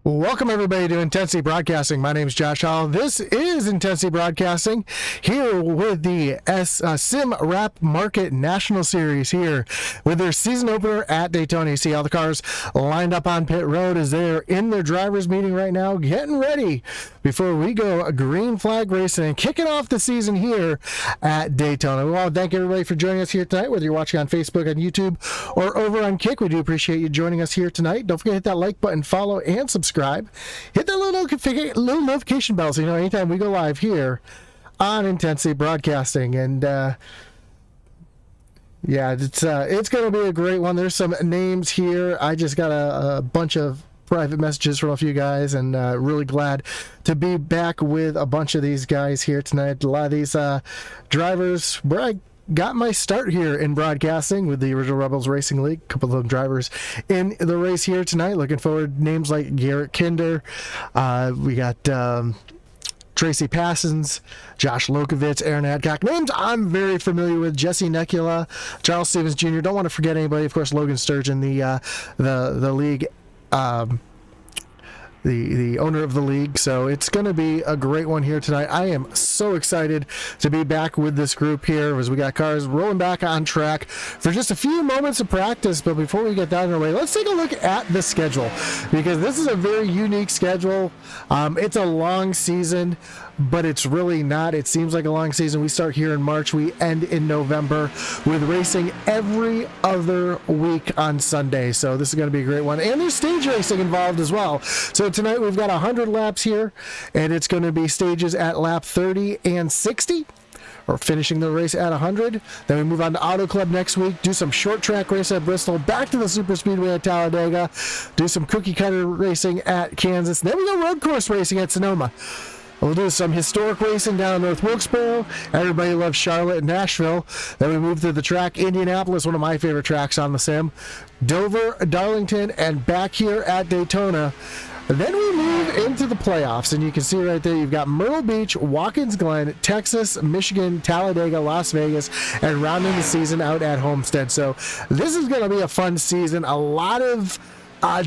Welcome everybody to Intensity Broadcasting. My name is Josh Hall. This is Intensity Broadcasting here with the Sim Wrap Market National Series here with their season opener at Daytona. You see all the cars lined up on pit road as they're in their drivers meeting right now, getting ready before we go green flag racing and kicking off the season here at Daytona. We want to thank everybody for joining us here tonight, whether you're watching on Facebook, on YouTube, or over on Kick. We do appreciate you joining us here tonight. Don't forget to hit that like button, follow, and subscribe. Hit that little notification bell so you know anytime we go live here on Intensity Broadcasting. And yeah, it's going to be a great one. There's some names here. I just got a bunch of private messages from a few guys, and really glad to be back with a bunch of these guys here tonight. A lot of these drivers where I got my start here in broadcasting with the original Rebels Racing League. A couple of them drivers in the race here tonight. Looking forward. Names like Garrett Kinder. We got Tracy Passons, Josh Lokovitz, Aaron Adcock. Names I'm very familiar with. Jesse Necula, Charles Stevens Jr. Don't want to forget anybody. Of course, Logan Sturgeon, the league. The owner of the league. So it's going to be a great one here tonight. I am so excited to be back with this group here as we got cars rolling back on track for just a few moments of practice. But before we get that underway, let's take a look at the schedule, because this is a very unique schedule. It's a long season, but it's really not. It seems like a long season. We start here in March, we end in November with racing every other week on Sunday. So this is going to be a great one. And there's stage racing involved as well. So tonight we've got 100 laps here, and it's going to be stages at lap 30 and 60. Or finishing the race at 100. Then we move on to Auto Club next week, do some short track race at Bristol, back to the Super Speedway at Talladega, do some cookie cutter racing at Kansas. Then we go road course racing at Sonoma. We'll do some historic racing down in North Wilkesboro. Everybody loves Charlotte and Nashville. Then we move to the track Indianapolis, one of my favorite tracks on the sim. Dover, Darlington, and back here at Daytona. Then we move into the playoffs, and you can see right there you've got Myrtle Beach, Watkins Glen, Texas, Michigan, Talladega, Las Vegas, and rounding the season out at Homestead. So this is going to be a fun season. A lot of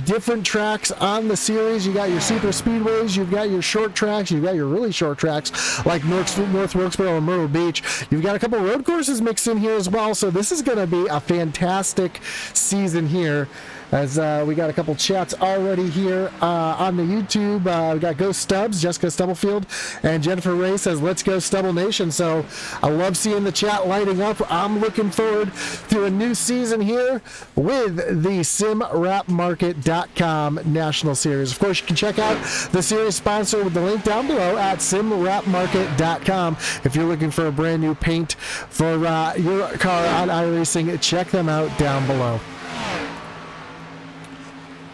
different tracks on the series. You got your super speedways, you've got your short tracks, you've got your really short tracks like North Wilkesboro and Myrtle Beach. You've got a couple road courses mixed in here as well. So this is going to be a fantastic season here. As we got a couple chats already here on the YouTube. We got Ghost Stubbs, Jessica Stubblefield, and Jennifer Ray says, "Let's go Stubble Nation." So I love seeing the chat lighting up. I'm looking forward to a new season here with the SimWrapMarket.com National Series. Of course, you can check out the series sponsor with the link down below at SimWrapMarket.com. If you're looking for a brand new paint for your car on iRacing, check them out down below.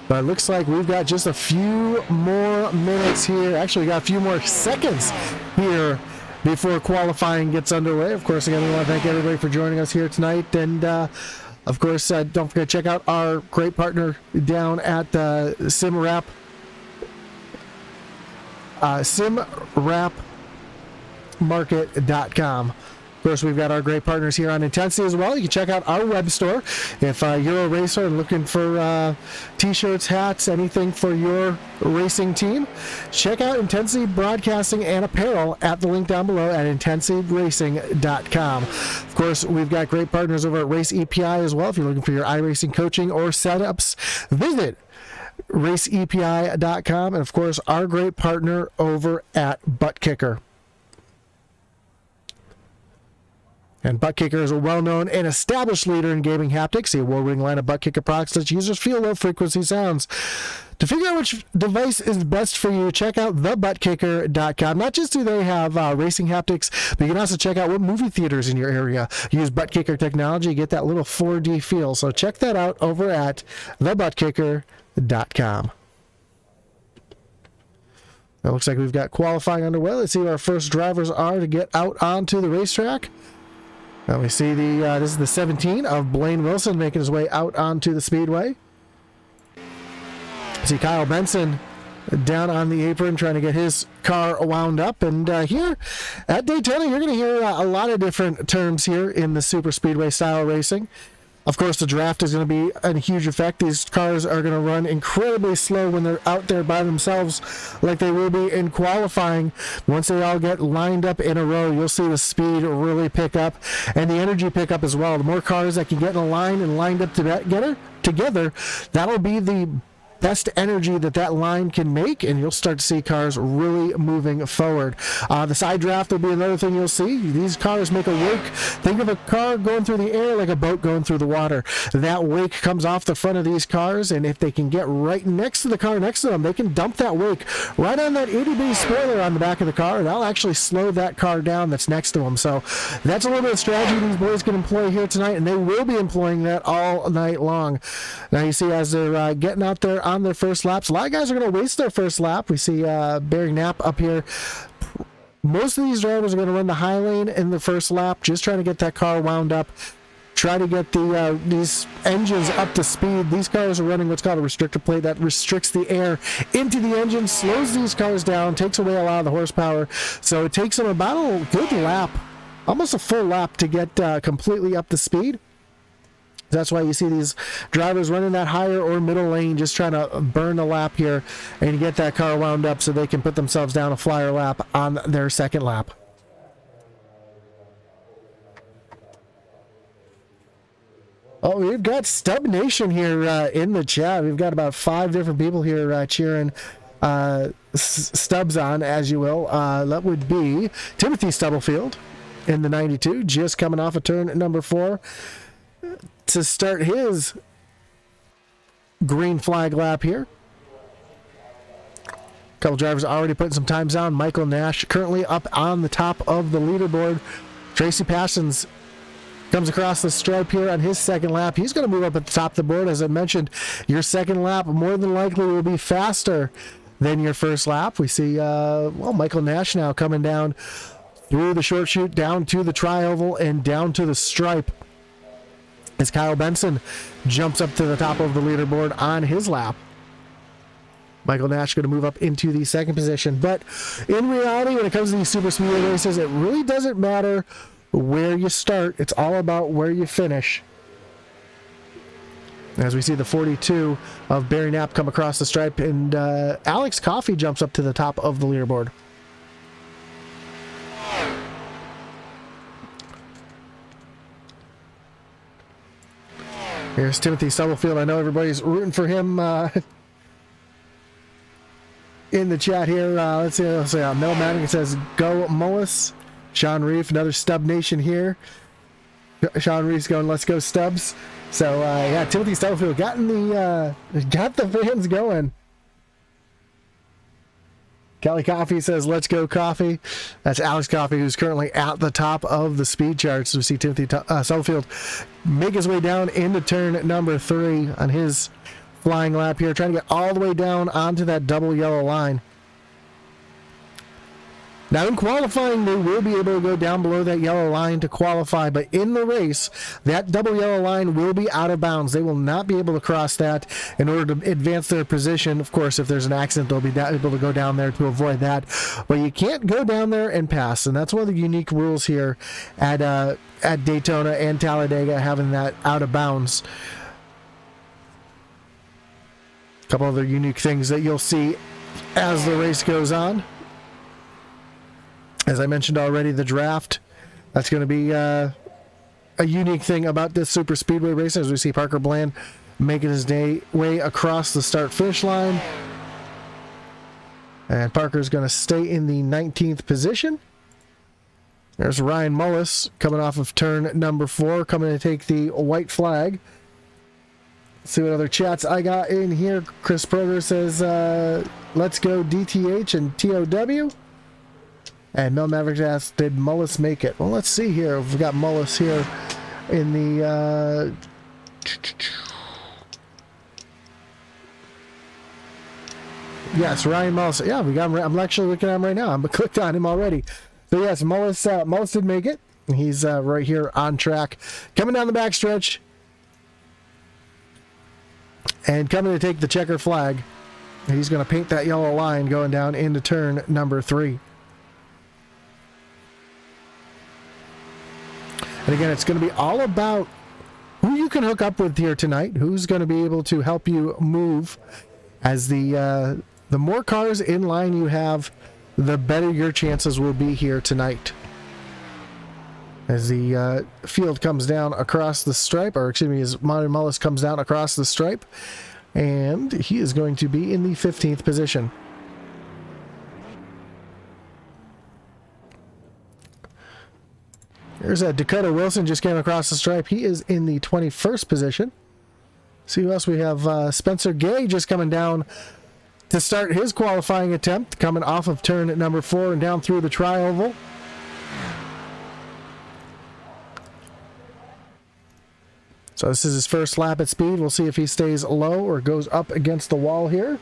But it looks like we've got just a few more minutes here. Actually, we got a few more seconds here before qualifying gets underway. Of course, again, we want to thank everybody for joining us here tonight. And, of course, don't forget to check out our great partner down at SimWrapMarket.com. Of course, we've got our great partners here on Intensity as well. You can check out our web store if you're a racer and looking for t-shirts, hats, anything for your racing team. Check out Intensity Broadcasting and Apparel at the link down below at IntensityRacing.com. Of course, we've got great partners over at Race EPI as well. If you're looking for your iRacing coaching or setups, visit RaceEPI.com. And, of course, our great partner over at Butt Kicker. And Butt Kicker is a well-known and established leader in gaming haptics. The award-winning line of Butt Kicker products lets users feel low-frequency sounds. To figure out which device is best for you, check out thebuttkicker.com. Not just do they have racing haptics, but you can also check out what movie theaters in your area use Butt Kicker technology. Get that little 4D feel. So check that out over at thebuttkicker.com. It looks like we've got qualifying underway. Let's see who our first drivers are to get out onto the racetrack. Now we see this is the 17 of Blaine Wilson making his way out onto the speedway. See Kyle Benson down on the apron trying to get his car wound up. And here at Daytona, you're going to hear a lot of different terms here in the super speedway style racing. Of course, the draft is going to be a huge effect. These cars are going to run incredibly slow when they're out there by themselves, like they will be in qualifying. Once they all get lined up in a row, you'll see the speed really pick up and the energy pick up as well. The more cars that can get in a line and lined up together, that'll be the best energy that line can make, and you'll start to see cars really moving forward. The side draft will be another thing you'll see. These cars make a wake. Think of a car going through the air like a boat going through the water. That wake comes off the front of these cars, and if they can get right next to the car next to them, they can dump that wake right on that itty-bitty spoiler on the back of the car. That'll actually slow that car down that's next to them. So that's a little bit of strategy these boys can employ here tonight, and they will be employing that all night long. Now you see as they're getting out there on their first laps, a lot of guys are going to waste their first lap. We see Barry Knapp up here. Most of these drivers are going to run the high lane in the first lap, just trying to get that car wound up, try to get these engines up to speed. These cars are running what's called a restrictor plate that restricts the air into the engine, slows these cars down, takes away a lot of the horsepower. So it takes them about a good lap, almost a full lap, to get completely up to speed. That's why you see these drivers running that higher or middle lane, just trying to burn a lap here and get that car wound up so they can put themselves down a flyer lap on their second lap. Oh, we've got Stub Nation here in the chat. We've got about 5 different people here cheering Stubbs on, as you will. That would be Timothy Stubblefield in the 92, just coming off of turn number 4. To start his green flag lap here. A couple drivers already putting some times down. Michael Nash currently up on the top of the leaderboard. Tracy Parsons comes across the stripe here on his second lap. He's going to move up at the top of the board. As I mentioned, your second lap more than likely will be faster than your first lap. We see Michael Nash now coming down through the short chute, down to the tri-oval, and down to the stripe, as Kyle Benson jumps up to the top of the leaderboard on his lap. Michael Nash going to move up into the second position. But in reality, when it comes to these super speedway races, it really doesn't matter where you start. It's all about where you finish. As we see the 42 of Barry Knapp come across the stripe, and Alex Coffey jumps up to the top of the leaderboard. Here's Timothy Stubblefield. I know everybody's rooting for him in the chat here. Let's see. Mel Madigan says, go Mullis. Sean Reef, another Stub Nation here. Sean Reef's going, let's go Stubbs. So, Timothy Stubblefield got the fans going. Kelly Coffey says, let's go Coffey. That's Alex Coffey, who's currently at the top of the speed charts. We see Timothy Stubblefield make his way down into turn number 3 on his flying lap here, trying to get all the way down onto that double yellow line. Now in qualifying, they will be able to go down below that yellow line to qualify, but in the race, that double yellow line will be out of bounds. They will not be able to cross that in order to advance their position. Of course, if there's an accident, they'll be able to go down there to avoid that, but you can't go down there and pass, and that's one of the unique rules here at Daytona and Talladega, having that out of bounds. A couple other unique things that you'll see as the race goes on. As I mentioned already, the draft, that's going to be a unique thing about this super speedway race, as we see Parker Bland making his way across the start-finish line. And Parker's going to stay in the 19th position. There's Ryan Mullis coming off of turn number 4, coming to take the white flag. Let's see what other chats I got in here. Chris Proger says, let's go DTH and TOW. And Mel Maverick asked, did Mullis make it? Well, let's see here. We've got Mullis here in the... Yes, Ryan Mullis. Yeah, we got him. I'm actually looking at him right now. I'm clicked on him already. So yes, Mullis did make it. He's right here on track. Coming down the backstretch. And coming to take the checker flag. He's going to paint that yellow line going down into turn number 3. And again, it's going to be all about who you can hook up with here tonight, who's going to be able to help you move. As the more cars in line you have, the better your chances will be here tonight. As the field comes down across the stripe, or excuse me, as Mario Mullis comes down across the stripe, and he is going to be in the 15th position. There's Dakota Wilson just came across the stripe. He is in the 21st position. See who else we have. Spencer Gay just coming down to start his qualifying attempt, coming off of turn at number 4 and down through the tri-oval. So this is his first lap at speed. We'll see if he stays low or goes up against the wall here.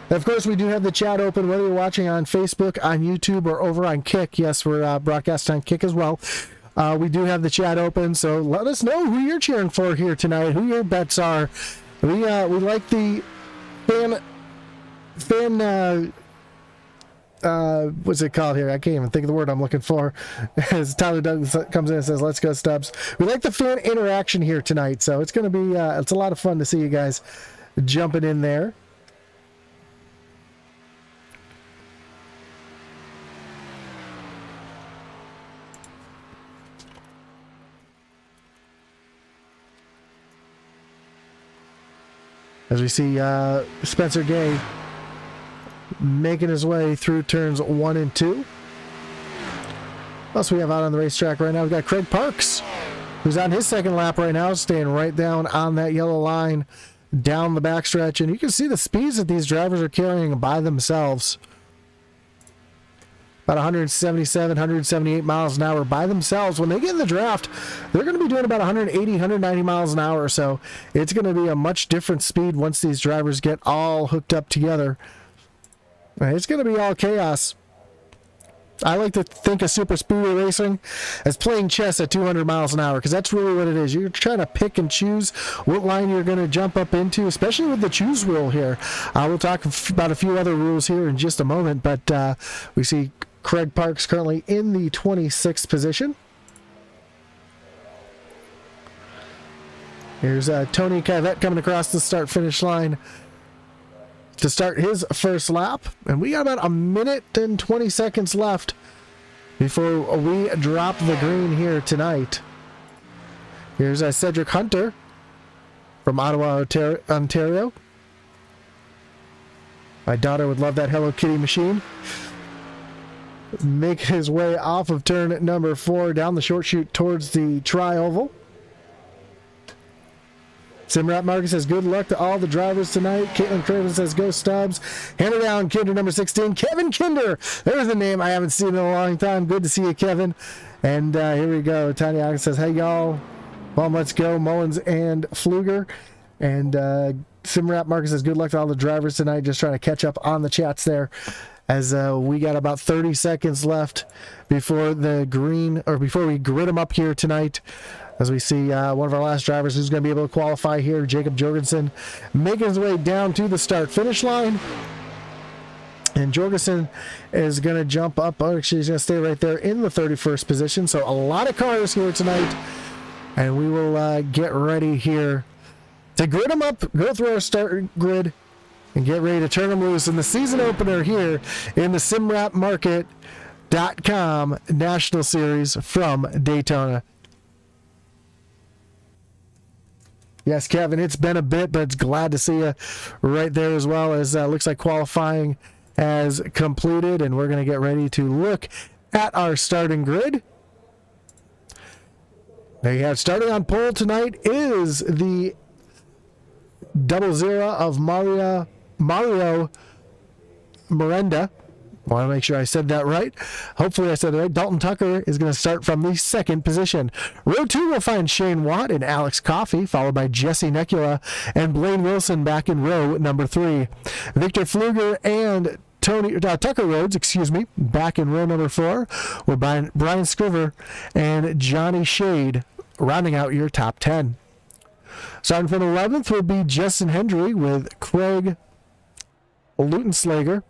And of course, we do have the chat open, whether you're watching on Facebook, on YouTube, or over on Kick. Yes, we're broadcasting on Kick as well. We do have the chat open, so let us know who you're cheering for here tonight, who your bets are. We like the fan what's it called here? I can't even think of the word I'm looking for. As Tyler Douglas comes in and says, "Let's go Stubbs." We like the fan interaction here tonight, so it's going to be it's a lot of fun to see you guys jumping in there. As we see Spencer Gay making his way through turns 1 and 2. What else we have out on the racetrack right now? We've got Craig Parks, who's on his second lap right now, staying right down on that yellow line down the backstretch. And you can see the speeds that these drivers are carrying by themselves. About 177, 178 miles an hour by themselves. When they get in the draft, they're going to be doing about 180, 190 miles an hour. So it's going to be a much different speed once these drivers get all hooked up together. It's going to be all chaos. I like to think of super speedway racing as playing chess at 200 miles an hour, because that's really what it is. You're trying to pick and choose what line you're going to jump up into, especially with the choose rule here. We'll talk about a few other rules here in just a moment, but we see Craig Parks currently in the 26th position. Here's Tony Kivett coming across the start-finish line to start his first lap. And we got about a minute and 20 seconds left before we drop the green here tonight. Here's Cedric Hunter from Ottawa, Ontario. My daughter would love that Hello Kitty machine. Making his way off of turn number 4 down the short chute towards the tri-oval. Simrat Marcus says, "Good luck to all the drivers tonight." Caitlin Craven says, "Go Stubbs." Hammer down, Kinder number 16. Kevin Kinder. There's a name I haven't seen in a long time. Good to see you, Kevin. And here we go. Tanya Atkins says, "Hey, y'all. Well, let's go." Mullins and Pfluger. And Simrat Marcus says, "Good luck to all the drivers tonight." Just trying to catch up on the chats there, as we got about 30 seconds left before the green, or before we grid them up here tonight. As we see one of our last drivers who's going to be able to qualify here, Jacob Jorgensen, making his way down to the start-finish line. And Jorgensen is going to jump up. Oh, actually, he's going to stay right there in the 31st position. So a lot of cars here tonight. And we will get ready here to grid them up, go through our start grid, and get ready to turn them loose in the season opener here in the SimWrapMarket.com National Series from Daytona. Yes, Kevin, it's been a bit, but it's glad to see you right there, as well as looks like qualifying has completed, and we're going to get ready to look at our starting grid. There you have, starting on pole tonight is the 00 of Mario Miranda. I want to make sure I said that right. Hopefully I said it right. Dalton Tucker is going to start from the 2nd position. Row 2 will find Shane Watt and Alex Coffey, followed by Jesse Necula and Blaine Wilson back in row number 3. Victor Pfluger and Tucker Rhodes, back in row number 4, with Brian Scriver and Johnny Shade rounding out your top 10. Starting from 11th will be Justin Hendry with Craig Lutenslager,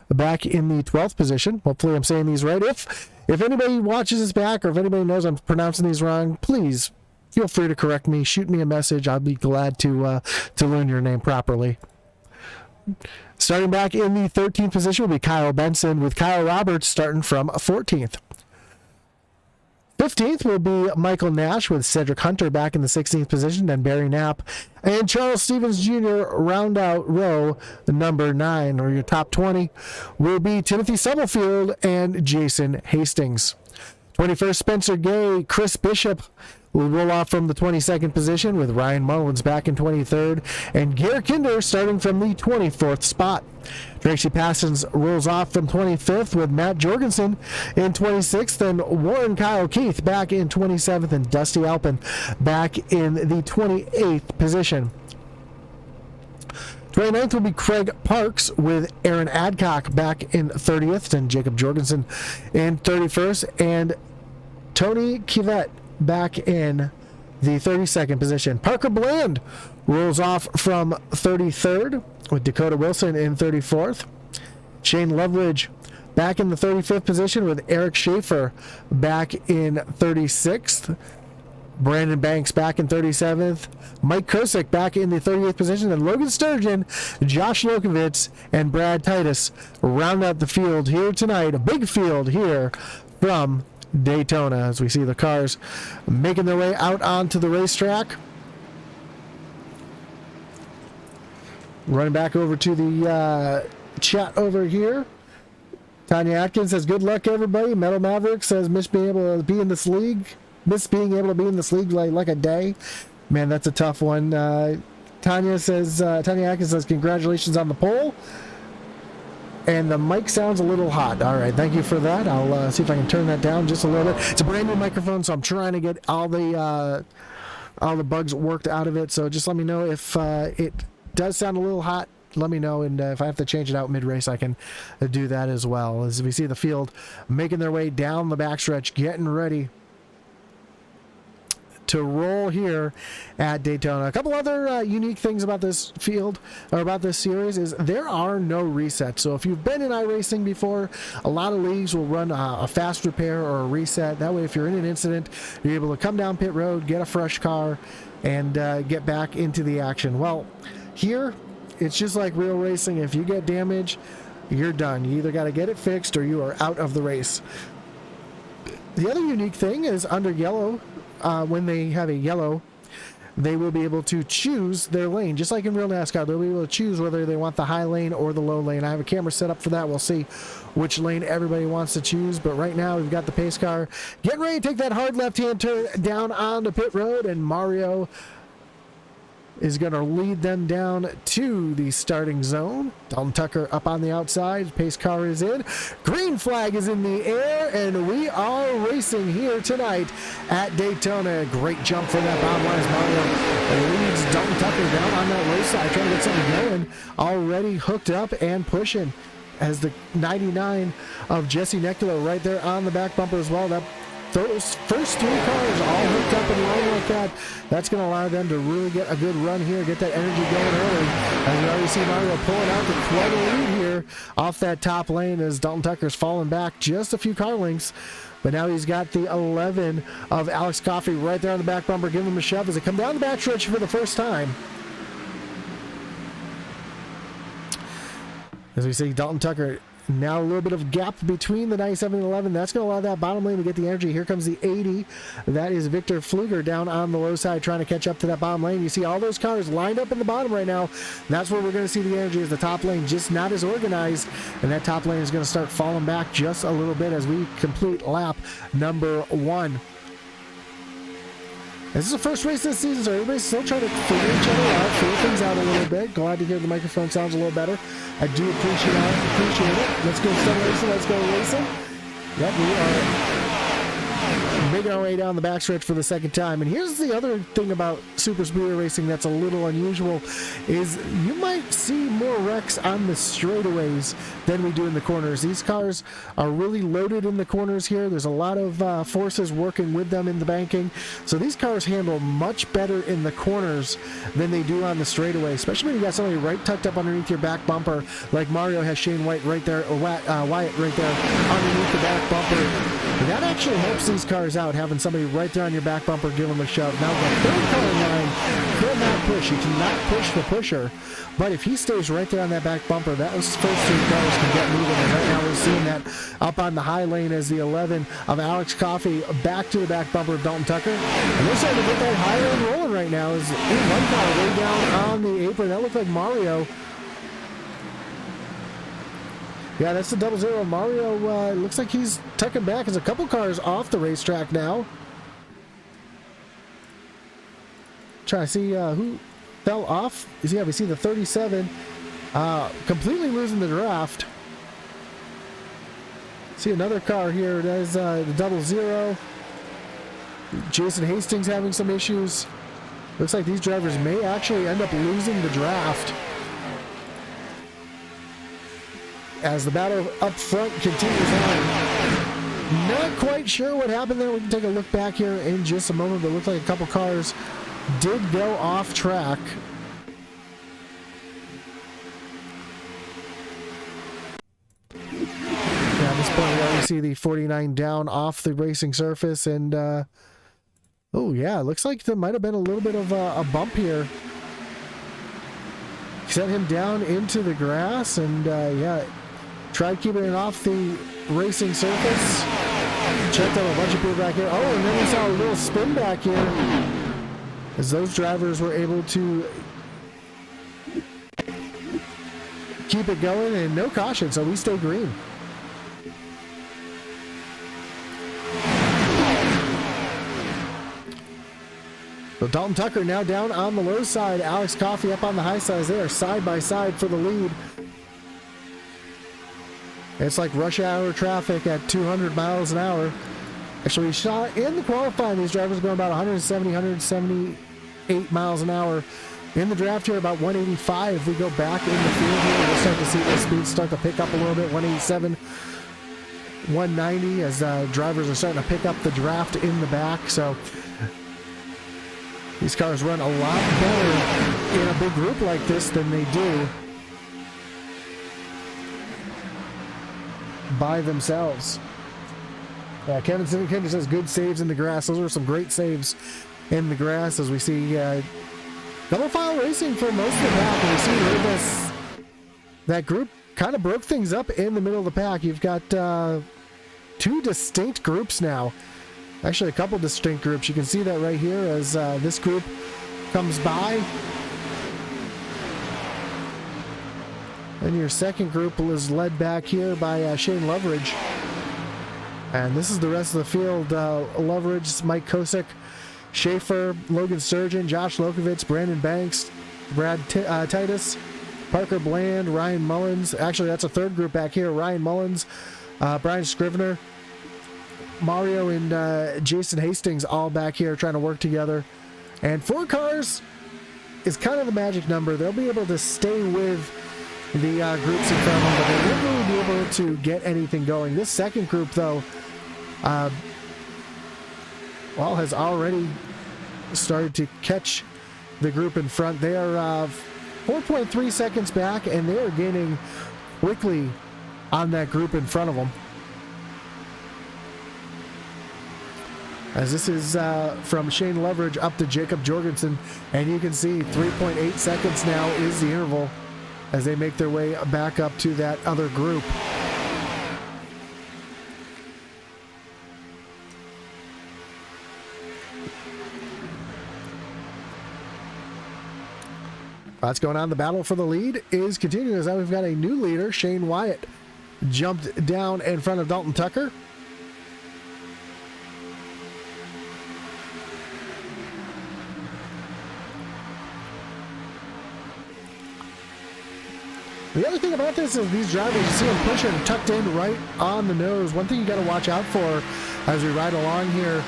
back in the 12th position. Hopefully I'm saying these right. If anybody watches this back, or if anybody knows I'm pronouncing these wrong, please feel free to correct me. Shoot me a message. I'll be glad to learn your name properly. Starting back in the 13th position will be Kyle Benson, with Kyle Roberts starting from 14th. 15th will be Michael Nash, with Cedric Hunter back in the 16th position, then Barry Knapp and Charles Stevens Jr. round out row number 9, or your top 20 will be Timothy Stubblefield and Jason Hastings. 21st, Spencer Gay, Chris Bishop will roll off from the 22nd position, with Ryan Mullins back in 23rd, and Garrett Kinder starting from the 24th spot. Tracy Passons rolls off from 25th, with Matt Jorgensen in 26th, and Warren Kyle Keith back in 27th, and Dusty Alpin back in the 28th position. 29th will be Craig Parks, with Aaron Adcock back in 30th, and Jacob Jorgensen in 31st, and Tony Kivett back in the 32nd position. Parker Bland rolls off from 33rd, with Dakota Wilson in 34th. Shane Loveridge back in the 35th position, with Eric Schaefer back in 36th. Brandon Banks back in 37th. Mike Kursick back in the 38th position. And Logan Sturgeon, Josh Lokovitz, and Brad Titus round out the field here tonight. A big field here from Daytona, as we see the cars making their way out onto the racetrack. Running back over to the chat over here. Tanya Atkins says, good luck, everybody. Metal Maverick says, miss being able to be in this league like a day. Man, that's a tough one. Tanya Atkins says, congratulations on the poll. And the mic sounds a little hot. All right, thank you for that. I'll see if I can turn that down just a little bit. It's a brand new microphone, so I'm trying to get all the bugs worked out of it. So just let me know if it does sound a little hot. Let me know, and if I have to change it out mid-race, I can do that as well. As we see the field making their way down the backstretch, getting ready to roll here at Daytona. A couple other unique things about this field, or about this series, is there are no resets. So if you've been in iRacing before, a lot of leagues will run a fast repair or a reset. That way, if you're in an incident, you're able to come down pit road, get a fresh car, and get back into the action. Well, here, it's just like real racing. If you get damage, you're done. You either got to get it fixed or you are out of the race. The other unique thing is under yellow, when they have a yellow, they will be able to choose their lane. Just like in real NASCAR, they'll be able to choose whether they want the high lane or the low lane. I have a camera set up for that. We'll see which lane everybody wants to choose. But right now, we've got the pace car getting ready to take that hard left-hand turn down onto pit road, and Mario is going to lead them down to the starting zone. Dalton Tucker up on the outside. Pace car is in. Green flag is in the air, and we are racing here tonight at Daytona. Great jump from that bottom line as Mario leads Dalton Tucker down on that race side, trying to get something going. Already hooked up and pushing, as the 99 of Jesse Nectolo right there on the back bumper as well. Those first three cars all hooked up in line like that, that's going to allow them to really get a good run here, get that energy going early. And we already see Mario pulling out the quite a lead here off that top lane, as Dalton Tucker's falling back just a few car lengths. But now he's got the 11 of Alex Coffey right there on the back bumper, giving him a shove as they come down the backstretch for the first time. As we see Dalton Tucker, now a little bit of gap between the 97 and 11. That's going to allow that bottom lane to get the energy. Here comes the 80. That is Victor Pfluger down on the low side, trying to catch up to that bottom lane. You see all those cars lined up in the bottom right now. That's where we're going to see the energy, is the top lane just not as organized. And that top lane is going to start falling back just a little bit as we complete lap number 1. This is the first race this season, so everybody's still trying to figure each other out, figure things out a little bit. Glad to hear the microphone sounds a little better. I do appreciate it. Let's go racing. Let's go racing. Yep, we are Making our way down the backstretch for the second time. And here's the other thing about super speedway racing that's a little unusual is you might see more wrecks on the straightaways than we do in the corners. These cars are really loaded in the corners here. There's a lot of forces working with them in the banking. So these cars handle much better in the corners than they do on the straightaway, especially when you got somebody right tucked up underneath your back bumper, like Mario has Shane White right there, or Wyatt right there underneath the back bumper. And that actually helps these cars out, having somebody right there on your back bumper give them a shove. Now, the third car in line could not push. You cannot push the pusher. But if he stays right there on that back bumper, those first three cars can get moving. And right now we're seeing that up on the high lane as the 11 of Alex Coffey back to the back bumper of Dalton Tucker. And they're starting to get that high lane rolling right now. As one car way down on the apron. That looked like Mario. Yeah, that's the 00. Mario looks like he's tucking back. There's a couple cars off the racetrack now. Trying to see who fell off. Yeah, we see the 37 completely losing the draft. See another car here. That is the 00. Jason Hastings having some issues. Looks like these drivers may actually end up losing the draft. As the battle up front continues on. Not quite sure what happened there. We can take a look back here in just a moment, but it looks like a couple cars did go off track. Yeah, at this point we already see the 49 down off the racing surface, and oh yeah, it looks like there might have been a little bit of a bump here. Set him down into the grass, and yeah, tried keeping it off the racing surface. Checked out a bunch of people back here. Oh, and then we saw a little spin back here as those drivers were able to keep it going, and no caution, so we stay green. So Dalton Tucker now down on the low side. Alex Coffey up on the high side. They are side by side for the lead. It's like rush hour traffic at 200 miles an hour. Actually, we saw in the qualifying, these drivers going about 170, 178 miles an hour. In the draft here, about 185. If we go back in the field here, we'll start to see the speed start to pick up a little bit. 187, 190 as drivers are starting to pick up the draft in the back. So these cars run a lot better in a big group like this than they do by themselves. Kevin Simmons says good saves in the grass. Those are some great saves in the grass as we see double file racing for most of the pack. And we see that group kind of broke things up in the middle of the pack. You've got two distinct groups now. Actually, a couple distinct groups. You can see that right here as this group comes by. And your second group is led back here by Shane Loveridge. And this is the rest of the field. Loveridge, Mike Kosick, Schaefer, Logan Sturgeon, Josh Lokovitz, Brandon Banks, Brad Titus, Parker Bland, Ryan Mullins. Actually, that's a third group back here. Ryan Mullins, Brian Scrivener, Mario, and Jason Hastings all back here trying to work together. And 4 cars is kind of the magic number. They'll be able to stay with the groups in front of them, but they won't really be able to get anything going. This second group, though, well, has already started to catch the group in front. They are 4.3 seconds back, and they are gaining quickly on that group in front of them. As this is from Shane Loveridge up to Jacob Jorgensen, and you can see 3.8 seconds now is the interval as they make their way back up to that other group. What's going on? The battle for the lead is continuing as we've got a new leader. Shane Wyatt jumped down in front of Dalton Tucker. The other thing about this is these drivers, you see them pushing tucked in right on the nose. One thing you got to watch out for as we ride along here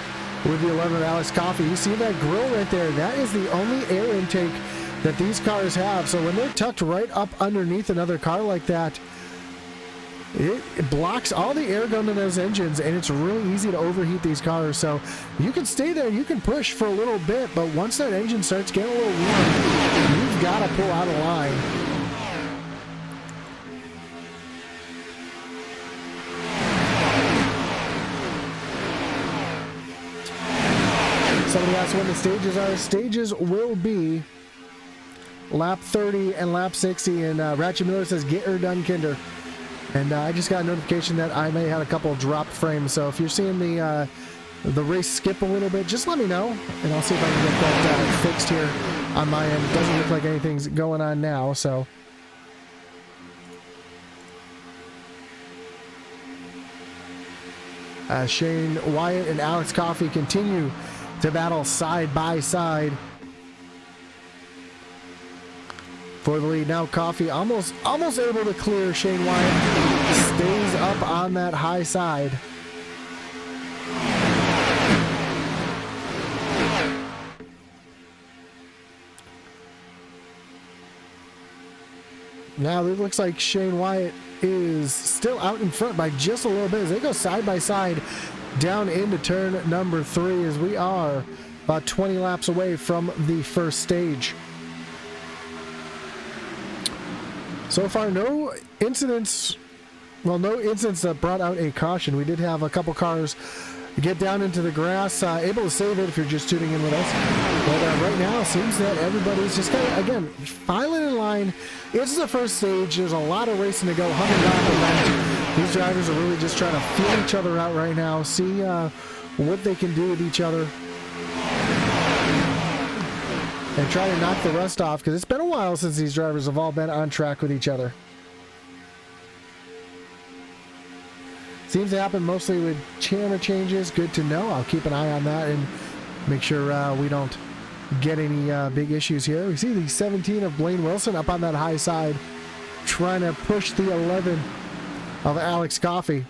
with the 11 Alex Coffey, you see that grill right there? That is the only air intake that these cars have. So when they're tucked right up underneath another car like that, it blocks all the air going to those engines, and it's really easy to overheat these cars. So you can stay there, you can push for a little bit, but once that engine starts getting a little warm, you've got to pull out of line. Somebody asked when the stages are. Stages will be lap 30 and lap 60, and Ratchet Miller says, get her done, Kinder. And I just got a notification that I may have a couple dropped frames, so if you're seeing the race skip a little bit, just let me know, and I'll see if I can get that fixed here on my end. It doesn't look like anything's going on now, so. Shane Wyatt and Alex Coffey continue to battle side by side for the lead. Now Coffey almost able to clear Shane Wyatt. Stays up on that high side. Now it looks like Shane Wyatt is still out in front by just a little bit as they go side by side down into turn number 3, as we are about 20 laps away from the first stage. So far, no incidents that brought out a caution. We did have a couple cars get down into the grass, able to save it if you're just tuning in with us. But right now, it seems that everybody's just kind of, again, filing in line. It's the first stage. There's a lot of racing to go, 100 lap event. These drivers are really just trying to feel each other out right now, see what they can do with each other, and try to knock the rust off, because it's been a while since these drivers have all been on track with each other. Seems to happen mostly with camera changes. Good to know. I'll keep an eye on that and make sure we don't get any big issues here. We see the 17 of Blaine Wilson up on that high side, trying to push the 11 of Alex Coffey.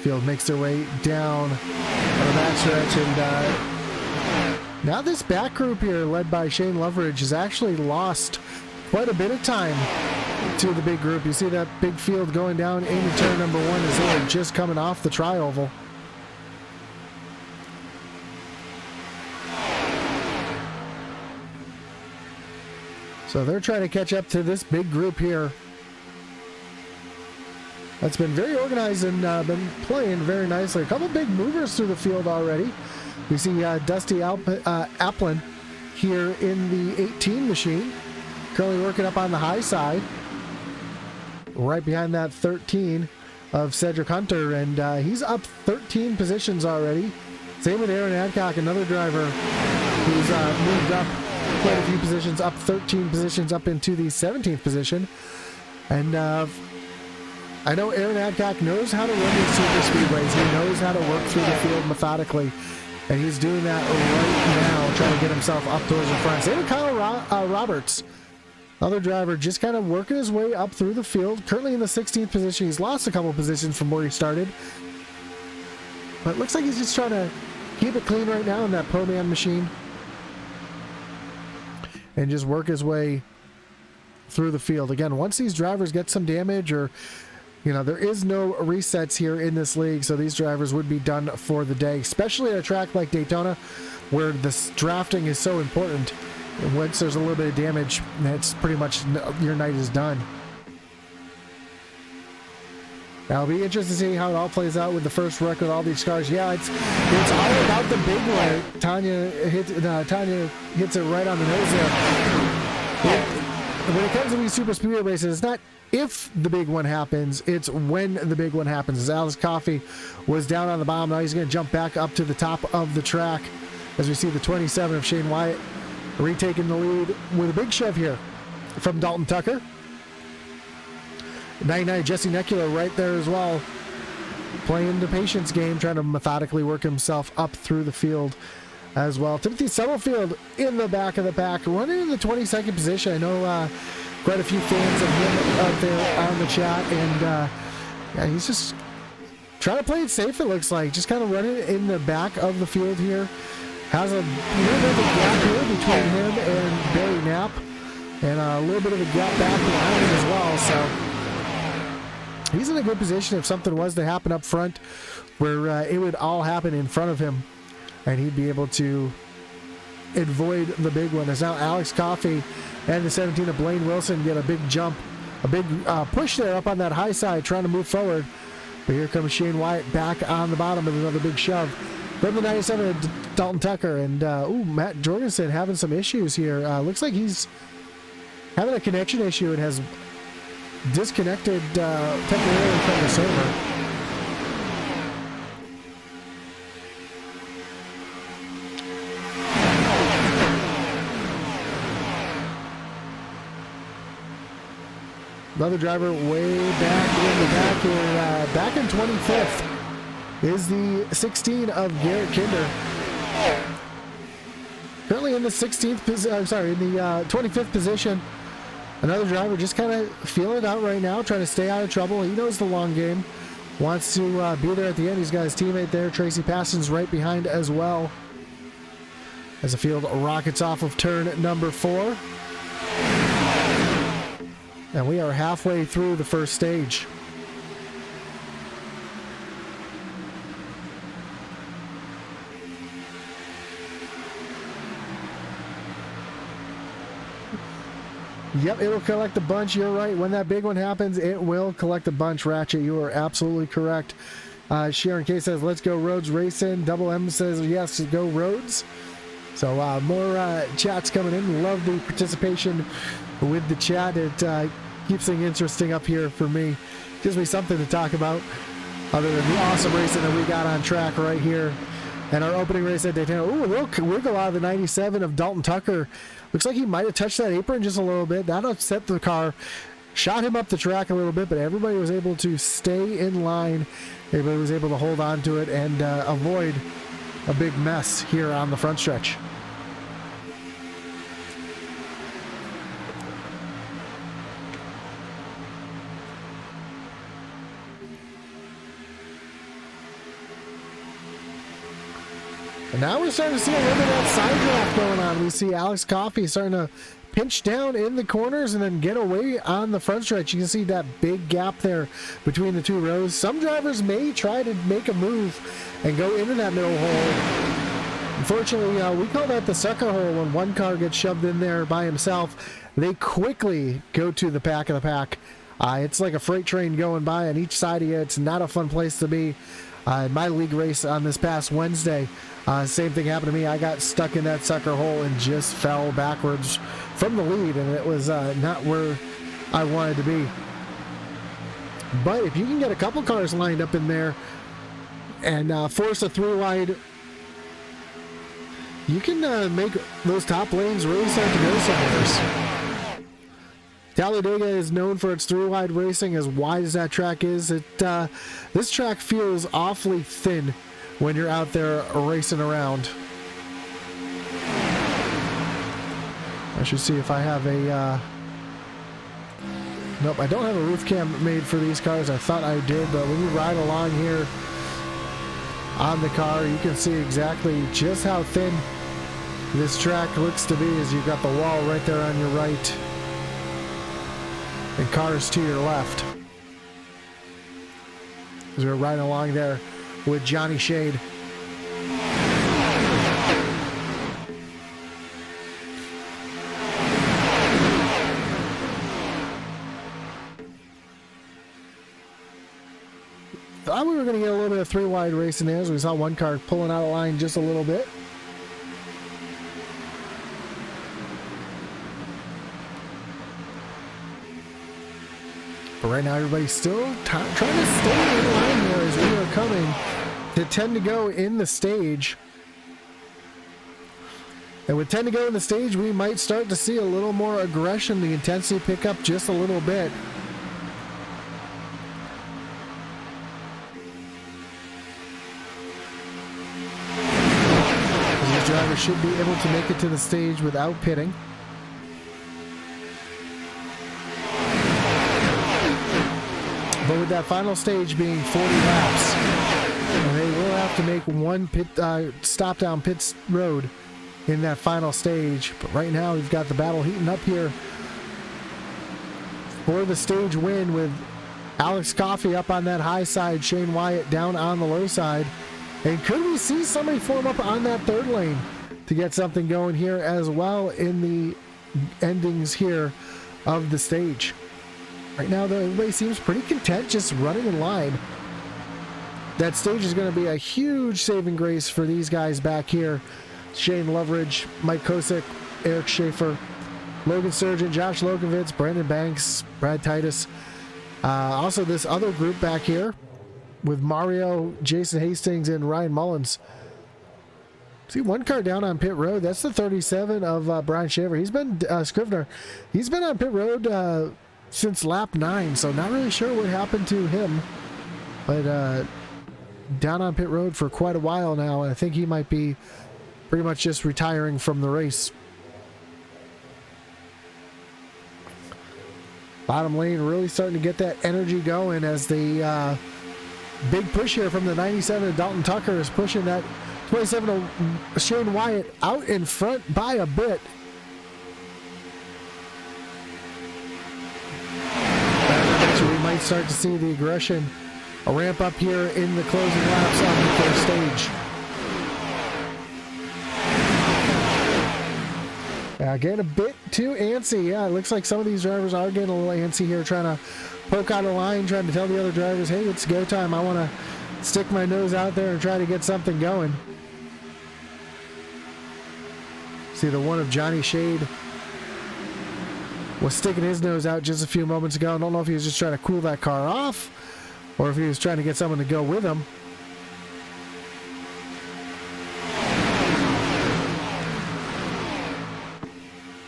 Field makes their way down on the back stretch, and now this back group here, led by Shane Loveridge, has actually lost quite a bit of time to the big group. You see that big field going down into turn number 1 as they are just coming off the tri-oval. So they're trying to catch up to this big group here. That's been very organized and been playing very nicely. A couple big movers through the field already. We see Dusty Applin here in the 18 machine, currently working up on the high side, right behind that 13 of Cedric Hunter, and he's up 13 positions already. Same with Aaron Adcock, another driver who's moved up quite a few positions, up 13 positions up into the 17th position. And I know Aaron Adcock knows how to run these super speedways. He knows how to work through the field methodically, and he's doing that right now, trying to get himself up towards the front. Same with Kyle Roberts, other driver, just kind of working his way up through the field. Currently in the 16th position. He's lost a couple positions from where he started, but it looks like he's just trying to keep it clean right now in that Pro Man machine and just work his way through the field. Again, once these drivers get some damage, or there is no resets here in this league, so these drivers would be done for the day, especially at a track like Daytona where this drafting is so important. And once there's a little bit of damage, it's pretty much your night is done. Now, it'll be interesting to see how it all plays out with the first wreck with all these cars. Yeah, it's all about the big one. Tanya hits it right on the nose there. When it comes to these super speedway races, it's not if the big one happens, it's when the big one happens. As Alex Coffey was down on the bottom, now he's going to jump back up to the top of the track as we see the 27 of Shane Wyatt retaking the lead with a big shove here from Dalton Tucker. 99 Jesse Necula right there as well, playing the patience game, trying to methodically work himself up through the field. as well. Timothy Summerfield in the back of the pack, running in the 22nd position. I know quite a few fans of him out there on the chat, and yeah, he's just trying to play it safe, it looks like. Just kind of running in the back of the field here. Has a little bit of a gap here between him and Barry Knapp, and a little bit of a gap back behind him as well. So he's in a good position if something was to happen up front, where it would all happen in front of him, and he'd be able to avoid the big one. As now Alex Coffey and the 17 of Blaine Wilson get a big jump, a big push there up on that high side, trying to move forward. But here comes Shane Wyatt back on the bottom with another big shove from the 97 of Dalton Tucker. And Matt Jorgensen having some issues here. Looks like he's having a connection issue and has disconnected temporarily from the server. Another driver way back in the back here, back in 25th is the 16 of Garrett Kinder. Currently in the 16th position, I'm sorry, in the 25th position. Another driver just kind of feeling it out right now, trying to stay out of trouble. He knows the long game, wants to be there at the end. He's got his teammate there, Tracy Passon's right behind as well. As the field rockets off of turn number 4. And we are halfway through the first stage. Yep, it'll collect a bunch. You're right. When that big one happens, it will collect a bunch, Ratchet. You are absolutely correct. Sharon K says, let's go Rhodes Racing. Double M says, yes, go Rhodes. So more chats coming in. Love the participation with the chat. It keeps things interesting up here for me. Gives me something to talk about other than the awesome racing that we got on track right here. And our opening race at Daytona. Ooh, a little wiggle out of the 97 of Dalton Tucker. Looks like he might have touched that apron just a little bit. That upset the car. Shot him up the track a little bit, but everybody was able to stay in line. Everybody was able to hold on to it and avoid a big mess here on the front stretch. And now we're starting to see a little bit of that side draft going on. We see Alex Coffey starting to pinch down in the corners and then get away on the front stretch. You can see that big gap there between the two rows. Some drivers may try to make a move and go into that middle hole. Unfortunately, we call that the sucker hole when one car gets shoved in there by himself. They quickly go to the back of the pack. It's like a freight train going by on each side of you. It's not a fun place to be. In my league race on this past Wednesday, same thing happened to me. I got stuck in that sucker hole and just fell backwards from the lead, and it was not where I wanted to be. But if you can get a couple cars lined up in there and force a three wide, you can make those top lanes really start to go somewhere. Talladega is known for its three-wide racing, as wide as that track is. This track feels awfully thin when you're out there racing around. I should see if I have a... Nope, I don't have a roof cam made for these cars. I thought I did, but when you ride along here on the car, you can see exactly just how thin this track looks to be, as you've got the wall right there on your right and cars to your left. As we're riding along there with Johnny Shade. Thought we were going to get a little bit of three-wide racing there, as we saw one car pulling out of line just a little bit. But right now, everybody's still trying to stay in line here as we are coming to 10 to go in the stage. And with 10 to go in the stage, we might start to see a little more aggression, the intensity pick up just a little bit. These drivers driver should be able to make it to the stage without pitting. But with that final stage being 40 laps, they will have to make one stop down pit road in that final stage. But right now we've got the battle heating up here for the stage win, with Alex Coffey up on that high side, Shane Wyatt down on the low side. And could we see somebody form up on that third lane to get something going here as well in the endings here of the stage? Right now, though, everybody seems pretty content just running in line. That stage is going to be a huge saving grace for these guys back here. Shane Loveridge, Mike Kosick, Eric Schaefer, Logan Surgeon, Josh Lokovitz, Brandon Banks, Brad Titus. Also, this other group back here with Mario, Jason Hastings, and Ryan Mullins. See, one car down on pit road. That's the 37 of Brian Shaver. He's been Scrivener. He's been on pit road since lap 9, so not really sure what happened to him. But down on pit road for quite a while now, and I think he might be pretty much just retiring from the race. Bottom lane really starting to get that energy going as the big push here from the 97 of Dalton Tucker is pushing that 27 of Shane Wyatt out in front by a bit. We might start to see the aggression ramp up here in the closing laps on the first stage. Getting a bit too antsy. Yeah, it looks like some of these drivers are getting a little antsy here, trying to poke out a line, trying to tell the other drivers, hey, it's go time. I want to stick my nose out there and try to get something going. See the one of Johnny Shade was sticking his nose out just a few moments ago. I don't know if he was just trying to cool that car off or if he was trying to get someone to go with him.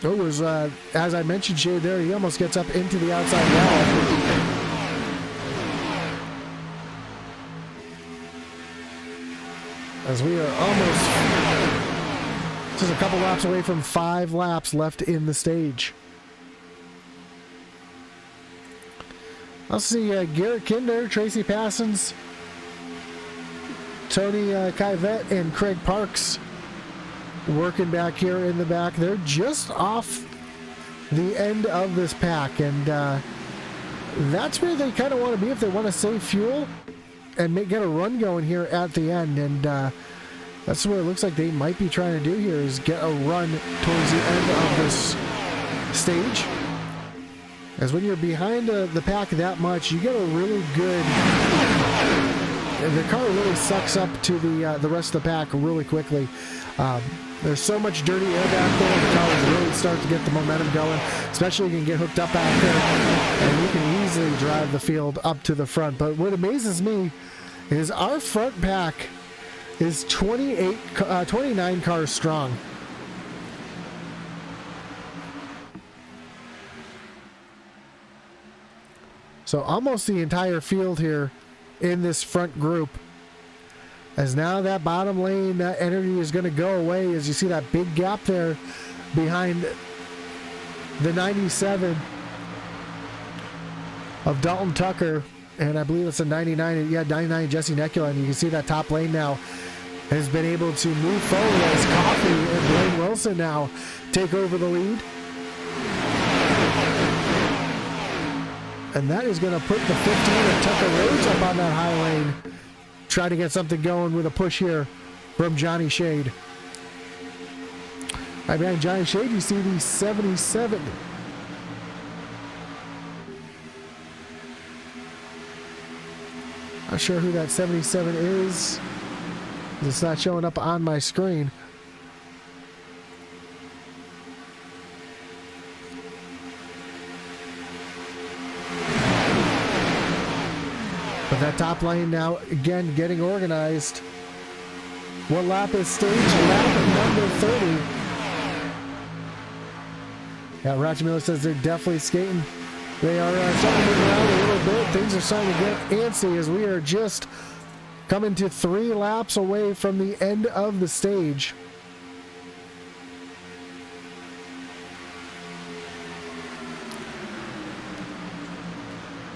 It was, as I mentioned, Shade there, he almost gets up into the outside wall. As we are almost just a couple laps away from 5 laps left in the stage. I'll see Garrett Kinder, Tracy Passons, Tony Kivette, and Craig Parks working back here in the back. They're just off the end of this pack, and that's where they kind of want to be if they want to save fuel and get a run going here at the end. And that's what it looks like they might be trying to do here, is get a run towards the end of this stage. As when you're behind the pack that much, you get a really good, the car really sucks up to the rest of the pack really quickly. There's so much dirty air back there, the cars really start to get the momentum going, especially you can get hooked up out there, and you can easily drive the field up to the front. But what amazes me is our front pack is 29 cars strong. So almost the entire field here in this front group. As now that bottom lane, that energy is going to go away, as you see that big gap there behind the 97 of Dalton Tucker. And I believe it's a 99, 99 Jesse Necula. And you can see that top lane now has been able to move forward as Coffey and Blaine Wilson now take over the lead. And that is going to put the 15 of Tucker Rhodes up on that high lane. Try to get something going with a push here from Johnny Shade. Right behind Johnny Shade, you see the 77. Not sure who that 77 is. It's not showing up on my screen. But that top lane now, again, getting organized. What lap is stage? Lap number 30. Yeah, Roger Miller says they're definitely skating. They are starting to move around a little bit. Things are starting to get antsy as we are just coming to 3 laps away from the end of the stage.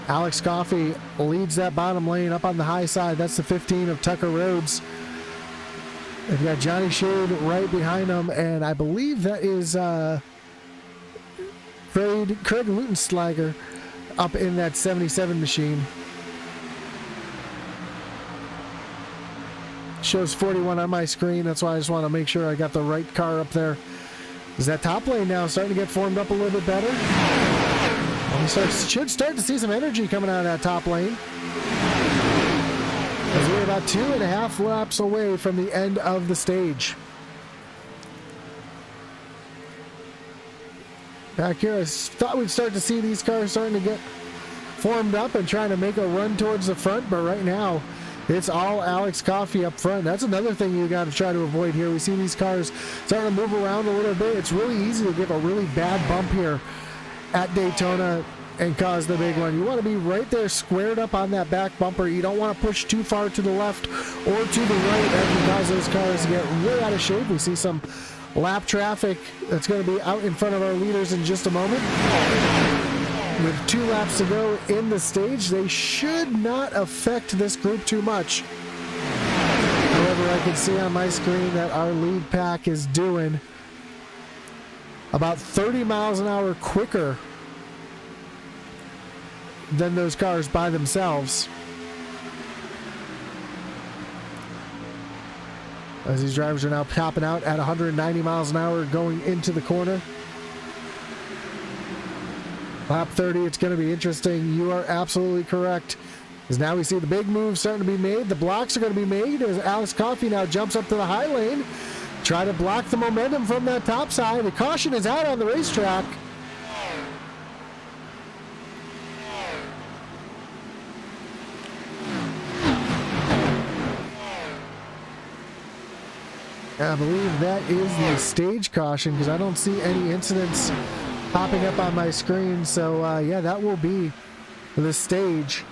Alex Coffey leads that bottom lane up on the high side. That's the 15 of Tucker Rhodes. They've got Johnny Shade right behind him, and I believe that is Craig Lutenslager up in that 77 machine. Shows 41 on my screen. That's why I just want to make sure I got the right car up there. Is that top lane now starting to get formed up a little bit better? We should start to see some energy coming out of that top lane. As we're about 2.5 laps away from the end of the stage. Back here, I thought we'd start to see these cars starting to get formed up and trying to make a run towards the front, but right now it's all Alex Coffey up front. That's another thing you got to try to avoid here. We see these cars starting to move around a little bit. It's really easy to give a really bad bump here at Daytona and cause the big one. You want to be right there squared up on that back bumper. You don't want to push too far to the left or to the right. That can cause those cars to get really out of shape. We see some lap traffic that's going to be out in front of our leaders in just a moment. With 2 laps to go in the stage, they should not affect this group too much. However, I can see on my screen that our lead pack is doing about 30 miles an hour quicker than those cars by themselves. As these drivers are now topping out at 190 miles an hour going into the corner. Lap 30, it's going to be interesting. You are absolutely correct. As now we see the big move starting to be made. The blocks are going to be made as Alex Coffey now jumps up to the high lane. Try to block the momentum from that top side. The caution is out on the racetrack. I believe that is the stage caution because I don't see any incidents popping up on my screen. So yeah, that will be the stage.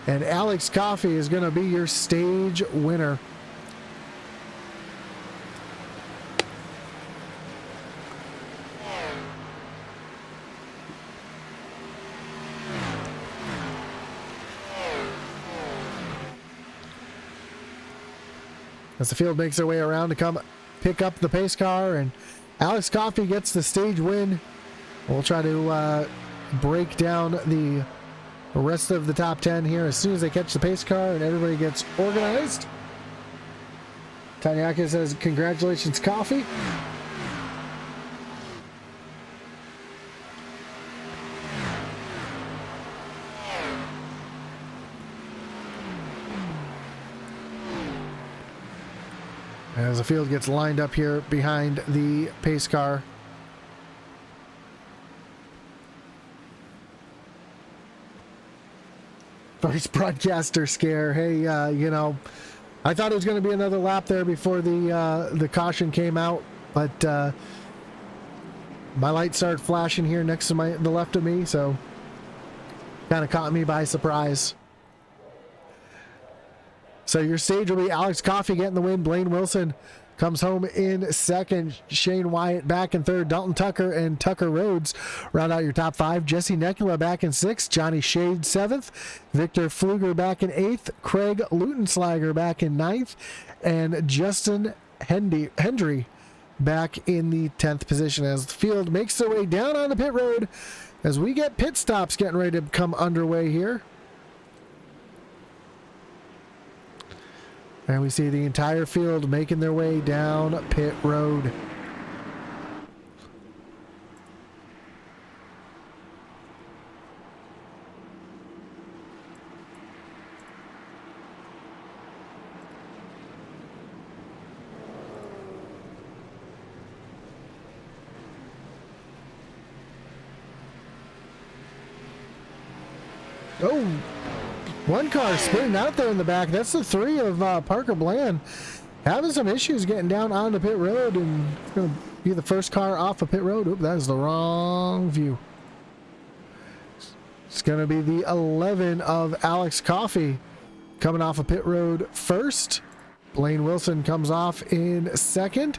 And Alex Coffey is going to be your stage winner. As the field makes their way around to come pick up the pace car, and Alex Coffey gets the stage win. We'll try to break down the rest of the top 10 here as soon as they catch the pace car and everybody gets organized. Tanyaka says, congratulations, Coffey. As the field gets lined up here behind the pace car. First broadcaster scare. Hey, you know, I thought it was going to be another lap there before the caution came out, but my light started flashing here next to the left of me, so kind of caught me by surprise. So your stage will be Alex Coffey getting the win. Blaine Wilson comes home in second. Shane Wyatt back in third. Dalton Tucker and Tucker Rhodes round out your top 5. Jesse Nekula back in 6th. Johnny Shade 7th. Victor Pfluger back in 8th. Craig Lutenslager back in 9th. And Justin Hendry back in the 10th position as the field makes their way down on the pit road as we get pit stops getting ready to come underway here. And we see the entire field making their way down pit road. Oh! One car spinning out there in the back. That's the 3 of Parker Bland. Having some issues getting down onto pit road, and it's going to be the first car off of pit road. Oop, that is the wrong view. It's going to be the 11 of Alex Coffey coming off of pit road first. Blaine Wilson comes off in second.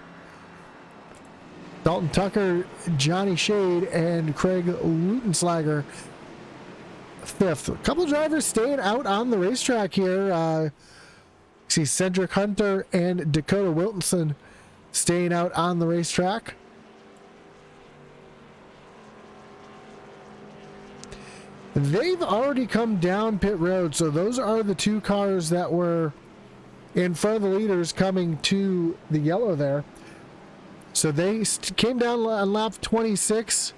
Dalton Tucker, Johnny Shade, and Craig Lutenslager 5th. A couple drivers staying out on the racetrack here. See Cedric Hunter and Dakota Wilson staying out on the racetrack. They've already come down pit road, so those are the two cars that were in front of the leaders coming to the yellow there. So they came down on lap 26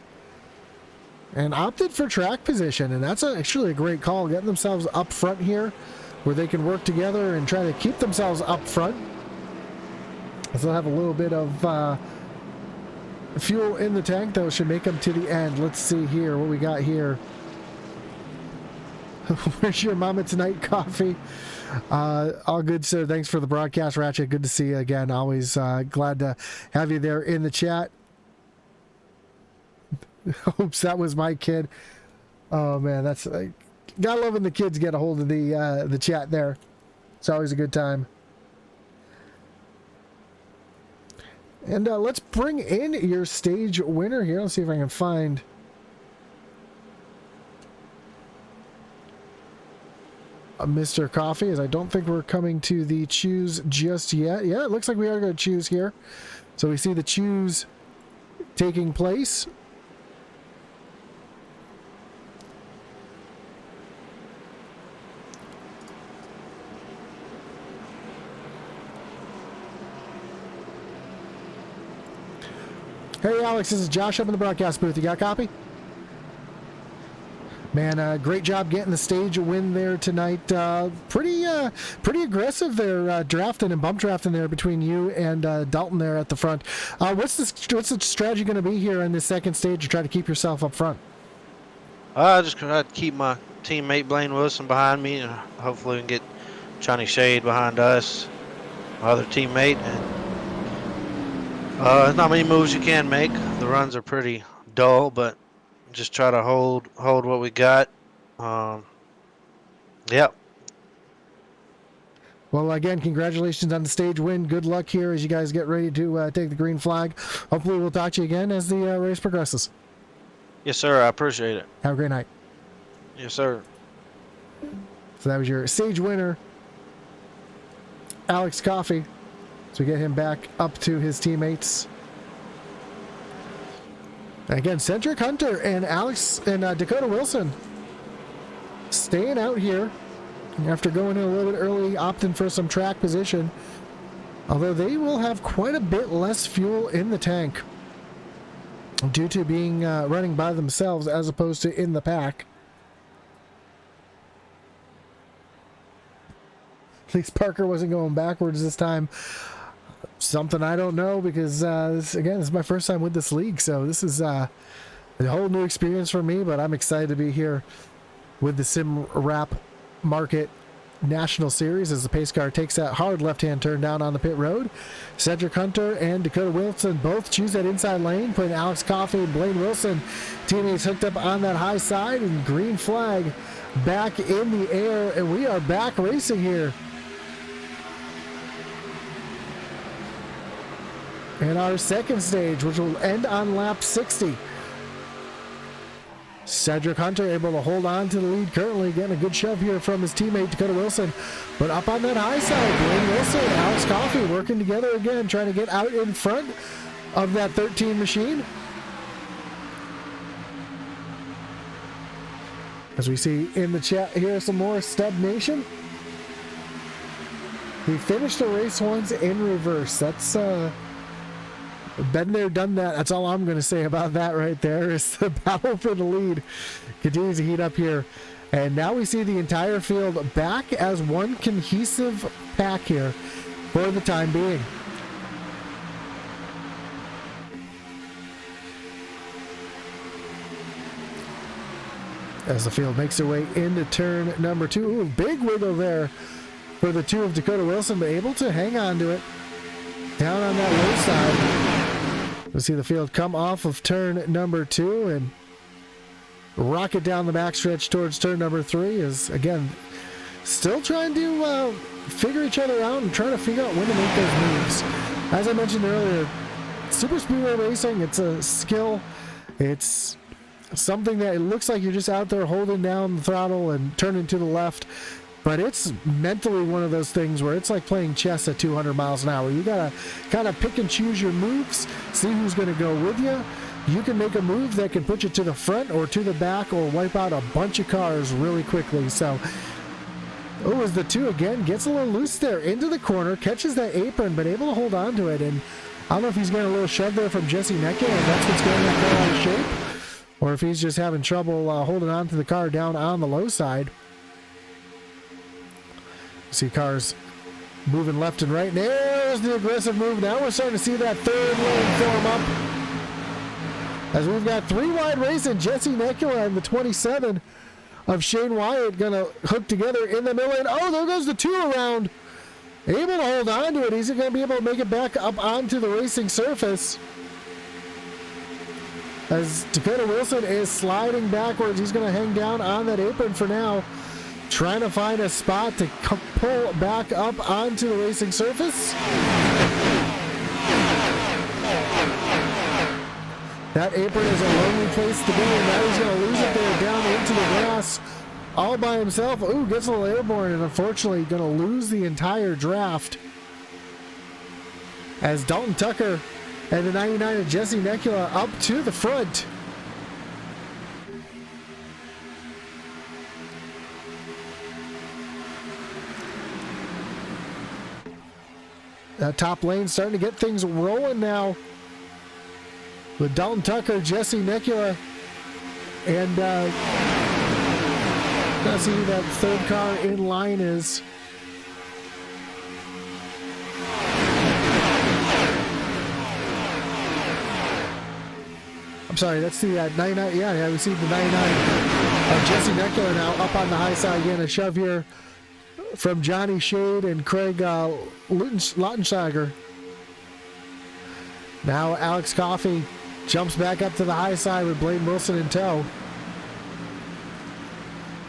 and opted for track position, and that's actually a great call, getting themselves up front here where they can work together and try to keep themselves up front. They'll have a little bit of fuel in the tank, though, should make them to the end. Let's see here what we got here. Where's your mama tonight coffee? All good, sir. Thanks for the broadcast, Ratchet. Good to see you again. Always glad to have you there in the chat. Oops, that was my kid. Oh man, that's gotta love when the kids get a hold of the chat there. It's always a good time. And let's bring in your stage winner here. Let's see if I can find Mr. Coffee, as I don't think we're coming to the choose just yet. Yeah, it looks like we are going to choose here. So we see the choose taking place. Hey Alex, this is Josh up in the broadcast booth. You got a copy? Man, great job getting the stage win there tonight. Pretty aggressive there, drafting and bump drafting there between you and Dalton there at the front. What's the strategy going to be here in this second stage to try to keep yourself up front? I just try to keep my teammate Blaine Wilson behind me, and hopefully we can get Johnny Shade behind us, my other teammate. And there's not many moves you can make. The runs are pretty dull, but just try to hold what we got. Yep. Well, again, congratulations on the stage win. Good luck here as you guys get ready to take the green flag. Hopefully we'll talk to you again as the race progresses. Yes, sir. I appreciate it. Have a great night. Yes, sir. So that was your stage winner, Alex Coffey. So we get him back up to his teammates. Again, Cedric Hunter and Dakota Wilson staying out here after going in a little bit early, opting for some track position. Although they will have quite a bit less fuel in the tank due to being running by themselves as opposed to in the pack. At least Parker wasn't going backwards this time. Something I don't know, because this is my first time with this league, so this is a whole new experience for me, but I'm excited to be here with the Sim Wrap Market National Series as the pace car takes that hard left-hand turn down on the pit road. Cedric Hunter and Dakota Wilson both choose that inside lane, putting Alex Coffey and Blaine Wilson teammates hooked up on that high side, and green flag back in the air, and we are back racing here. In our second stage, which will end on lap 60. Cedric Hunter able to hold on to the lead currently, getting a good shove here from his teammate Dakota Wilson. But up on that high side, Blaine Wilson and Alex Coffey working together again, trying to get out in front of that 13 machine. As we see in the chat here, some more Stub Nation. We finished the race once in reverse. That's been there, done that. That's all I'm going to say about that right there. Is the battle for the lead continues to heat up here. And now we see the entire field back as one cohesive pack here for the time being. As the field makes their way into turn number 2. Ooh, big wiggle there for the two of Dakota Wilson, but able to hang on to it down on that low side. We'll see the field come off of turn number 2 and rocket down the backstretch towards turn number 3. Is again still trying to figure each other out and trying to figure out when to make those moves. As I mentioned earlier, Super Speedway racing, it's a skill. It's something that it looks like you're just out there holding down the throttle and turning to the left, but it's mentally one of those things where it's like playing chess at 200 miles an hour. You gotta kind of pick and choose your moves, see who's going to go with you. You can make a move that can put you to the front or to the back or wipe out a bunch of cars really quickly. So, as the 2 again gets a little loose there into the corner, catches that apron, but able to hold on to it. And I don't know if he's getting a little shove there from Jesse Neckel, and that's what's getting that car out of shape, or if he's just having trouble holding on to the car down on the low side. See cars moving left and right. There's the aggressive move. Now we're starting to see that third lane form up. As we've got 3 wide racing, Jesse Necula and the 27 of Shane Wyatt going to hook together in the middle lane. Oh, there goes the 2 around. Able to hold on to it. He's going to be able to make it back up onto the racing surface. As Dakota Wilson is sliding backwards, he's going to hang down on that apron for now, trying to find a spot to pull back up onto the racing surface. That apron is a lonely place to be, and now he's going to lose it there down into the grass all by himself. Ooh, gets a little airborne, and unfortunately going to lose the entire draft. As Dalton Tucker and the 99 of Jesse Necula up to the front. That top lane starting to get things rolling now. With Dalton Tucker, Jesse Necula, and let's see who that third car in line is. I'm sorry, that's the 99. Yeah, we see the 99 of Jesse Necula now up on the high side again. A shove here from Johnny Shade and Craig Lautenschlager. Now Alex Coffey jumps back up to the high side with Blaine Wilson in tow.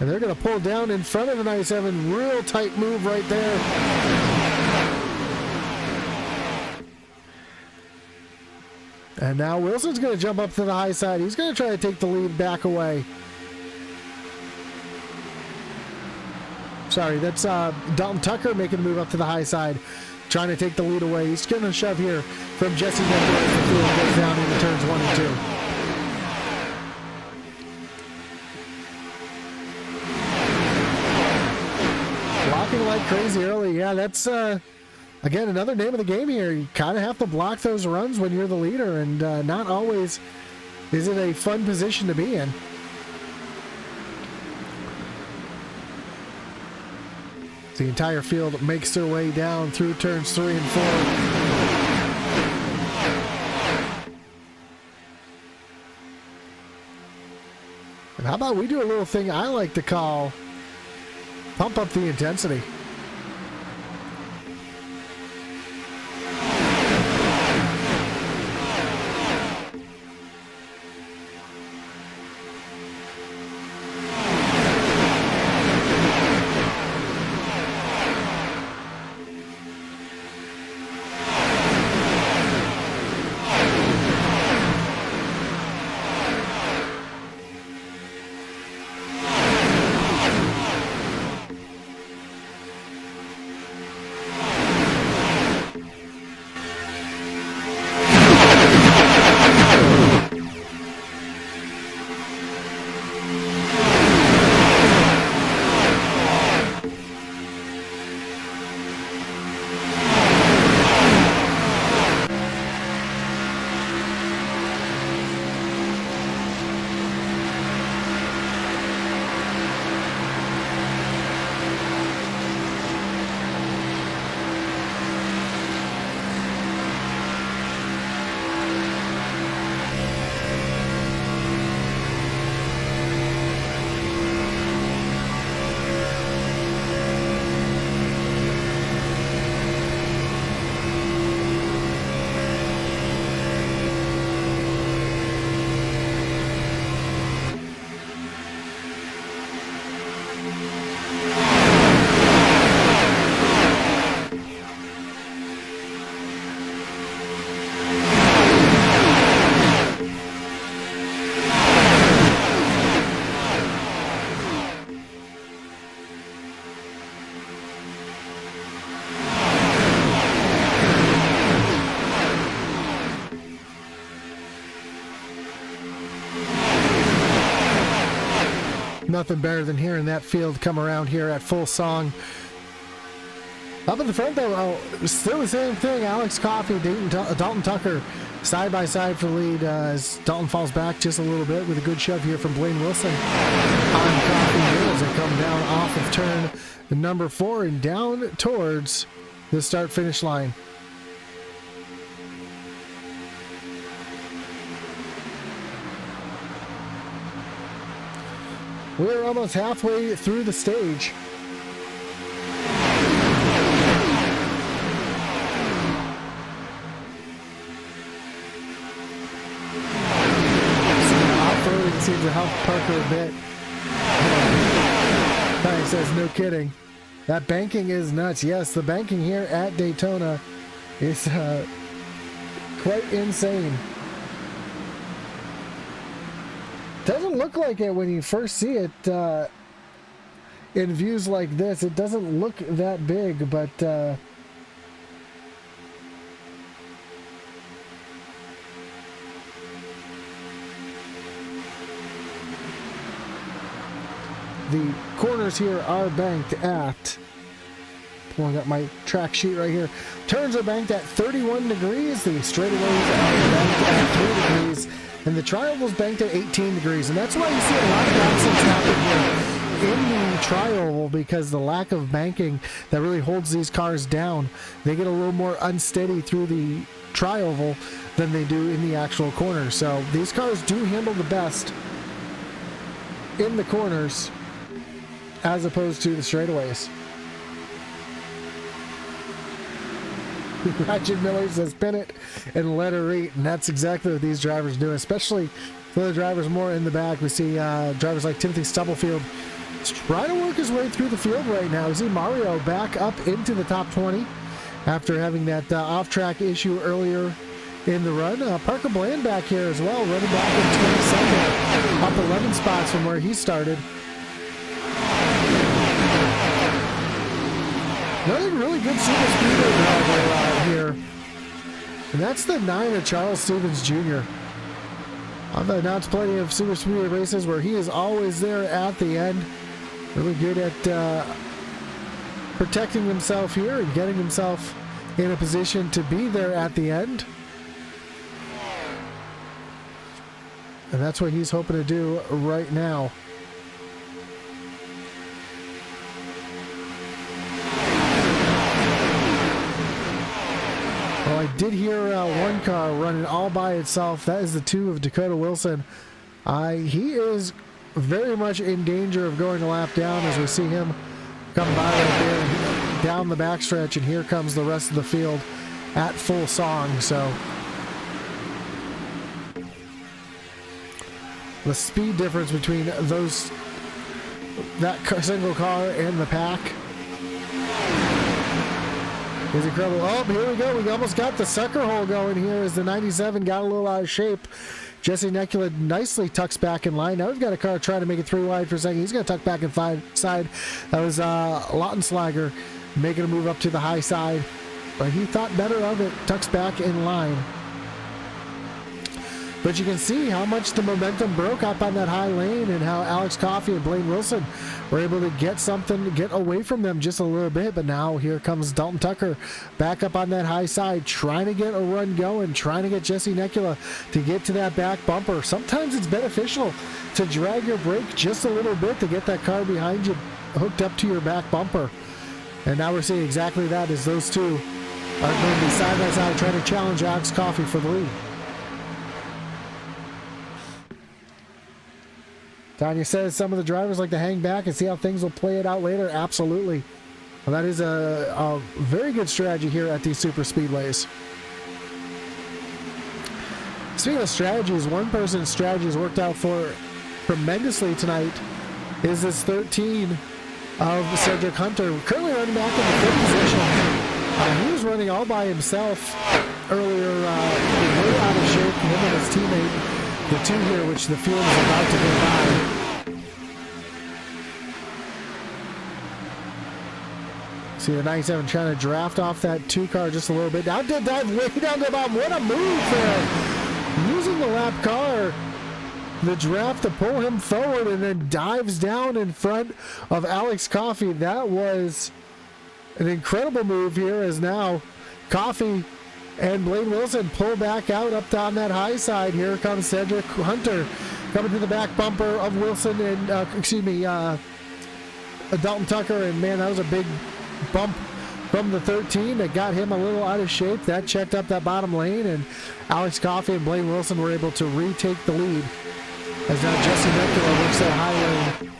And they're going to pull down in front of the 97. Real tight move right there. And now Wilson's going to jump up to the high side. He's going to try to take the lead back away. Sorry, that's Dalton Tucker making the move up to the high side, trying to take the lead away. He's going to shove here from Jesse Necula as the field goes down into turns 1 and 2. Blocking like crazy early. Yeah, that's, again, another name of the game here. You kind of have to block those runs when you're the leader, and not always is it a fun position to be in. The entire field makes their way down through turns 3 and 4. And how about we do a little thing I like to call pump up the intensity. nothing better than hearing that field come around here at full song. Up in the front, though, still the same thing. Alex Coffey, Dalton Tucker, side by side for the lead as Dalton falls back just a little bit with a good shove here from Blaine Wilson on Coffey as they come down off of turn number 4 and down towards the start-finish line. We're almost halfway through the stage. Off-roading seems to help Parker a bit. He says, no kidding. That banking is nuts. Yes, the banking here at Daytona is quite insane. Doesn't look like it when you first see it in views like this. It doesn't look that big, but the corners here are banked at, pulling up my track sheet right here, turns are banked at 31 degrees, the straightaways are banked at 3 degrees, and the tri-oval's banked at 18 degrees, and that's why you see a lot of accidents happen here in the tri-oval, because the lack of banking that really holds these cars down. They get a little more unsteady through the tri-oval than they do in the actual corners. So these cars do handle the best in the corners as opposed to the straightaways. Ratchet Miller says pin it and let her eat, and that's exactly what these drivers do, especially for the drivers more in the back. We see drivers like Timothy Stubblefield trying to work his way through the field right now. We see Mario back up into the top 20 after having that off-track issue earlier in the run. Parker Bland back here as well, running back in 22nd, up 11 spots from where he started. Another really good super speedway driver out here, and that's the 9 of Charles Stevens Jr. I've announced plenty of super speedway races where he is always there at the end. Really good at protecting himself here and getting himself in a position to be there at the end. And that's what he's hoping to do right now. Well, I did hear one car running all by itself. That is the 2 of Dakota Wilson. He is very much in danger of going a lap down as we see him come by right there down the backstretch, and here comes the rest of the field at full song. So the speed difference between that single car and the pack is incredible. Oh, here we go. We almost got the sucker hole going here as the 97 got a little out of shape. Jesse Nekula nicely tucks back in line. Now we've got a car trying to make it 3 wide for a second. He's going to tuck back inside. That was Lautenslager making a move up to the high side, but he thought better of it. Tucks back in line. But you can see how much the momentum broke up on that high lane, and how Alex Coffey and Blaine Wilson were able to get away from them just a little bit. But now here comes Dalton Tucker back up on that high side, trying to get a run going, trying to get Jesse Nekula to get to that back bumper. Sometimes it's beneficial to drag your brake just a little bit to get that car behind you hooked up to your back bumper. And now we're seeing exactly that, as those two are going to be side by side trying to challenge Alex Coffey for the lead. Tanya says some of the drivers like to hang back and see how things will play it out later. Absolutely. Well, that is a very good strategy here at these super speedways. Speaking of strategies, one person's strategy has worked out for tremendously tonight is this 13 of Cedric Hunter, currently running back in the 5th position. He was running all by himself earlier, way out of shape, him and his teammate. The 2 here, which the field is about to go by. See the 97 trying to draft off that 2 car just a little bit. Now did dive way down to the bottom. What a move there. Using the lap car the draft to pull him forward and then dives down in front of Alex Coffey. That was an incredible move here, as now Coffey and Blaine Wilson pull back out up on that high side. Here comes Cedric Hunter coming to the back bumper of Wilson and, Dalton Tucker. And man, that was a big bump from the 13 that got him a little out of shape. That checked up that bottom lane, and Alex Coffey and Blaine Wilson were able to retake the lead. As now Jesse Necula works that high lane,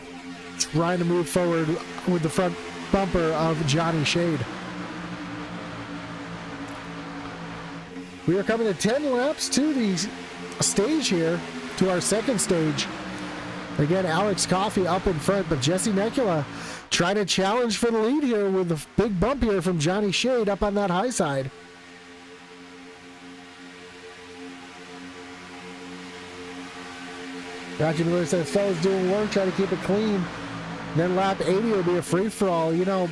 trying to move forward with the front bumper of Johnny Shade. We are coming to 10 laps to the stage here, to our second stage. Again, Alex Coffey up in front, but Jesse Necula trying to challenge for the lead here with a big bump here from Johnny Shade up on that high side. Roger Miller says, fellas doing work, try to keep it clean. Then lap 80 will be a free-for-all. You know,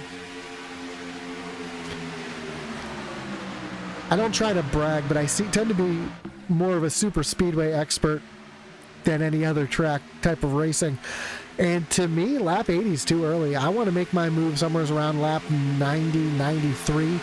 I don't try to brag, but I tend to be more of a super speedway expert than any other track type of racing. And to me, lap 80 is too early. I want to make my move somewhere around lap 90, 93.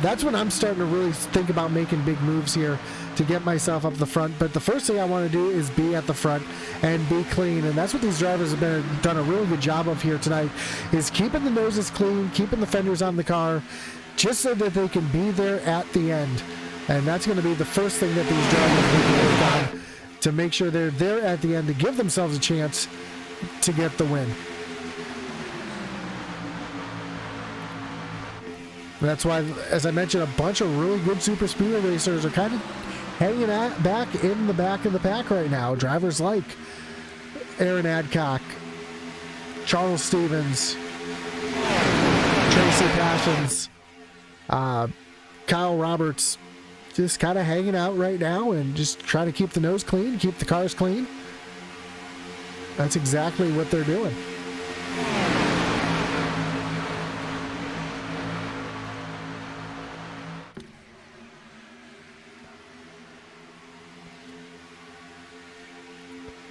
That's when I'm starting to really think about making big moves here to get myself up the front. But the first thing I want to do is be at the front and be clean. And that's what these drivers have done a really good job of here tonight, is keeping the noses clean, keeping the fenders on the car, just so that they can be there at the end. And that's going to be the first thing that these drivers need to work on, to make sure they're there at the end to give themselves a chance to get the win. That's why, as I mentioned, a bunch of really good super speedway racers are kind of hanging back in the back of the pack right now. Drivers like Aaron Adcock, Charles Stevens, Tracy Passions, Kyle Roberts, just kind of hanging out right now and just trying to keep the nose clean, keep the cars clean. That's exactly what they're doing.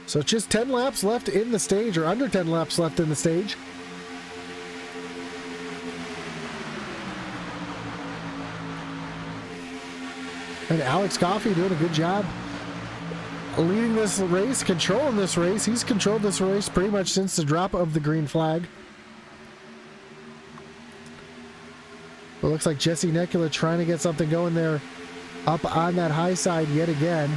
So it's just 10 laps left in the stage, or under 10 laps left in the stage. And Alex Coffey doing a good job leading this race, controlling this race. He's controlled this race pretty much since the drop of the green flag. It looks like Jesse Necula trying to get something going there up on that high side yet again.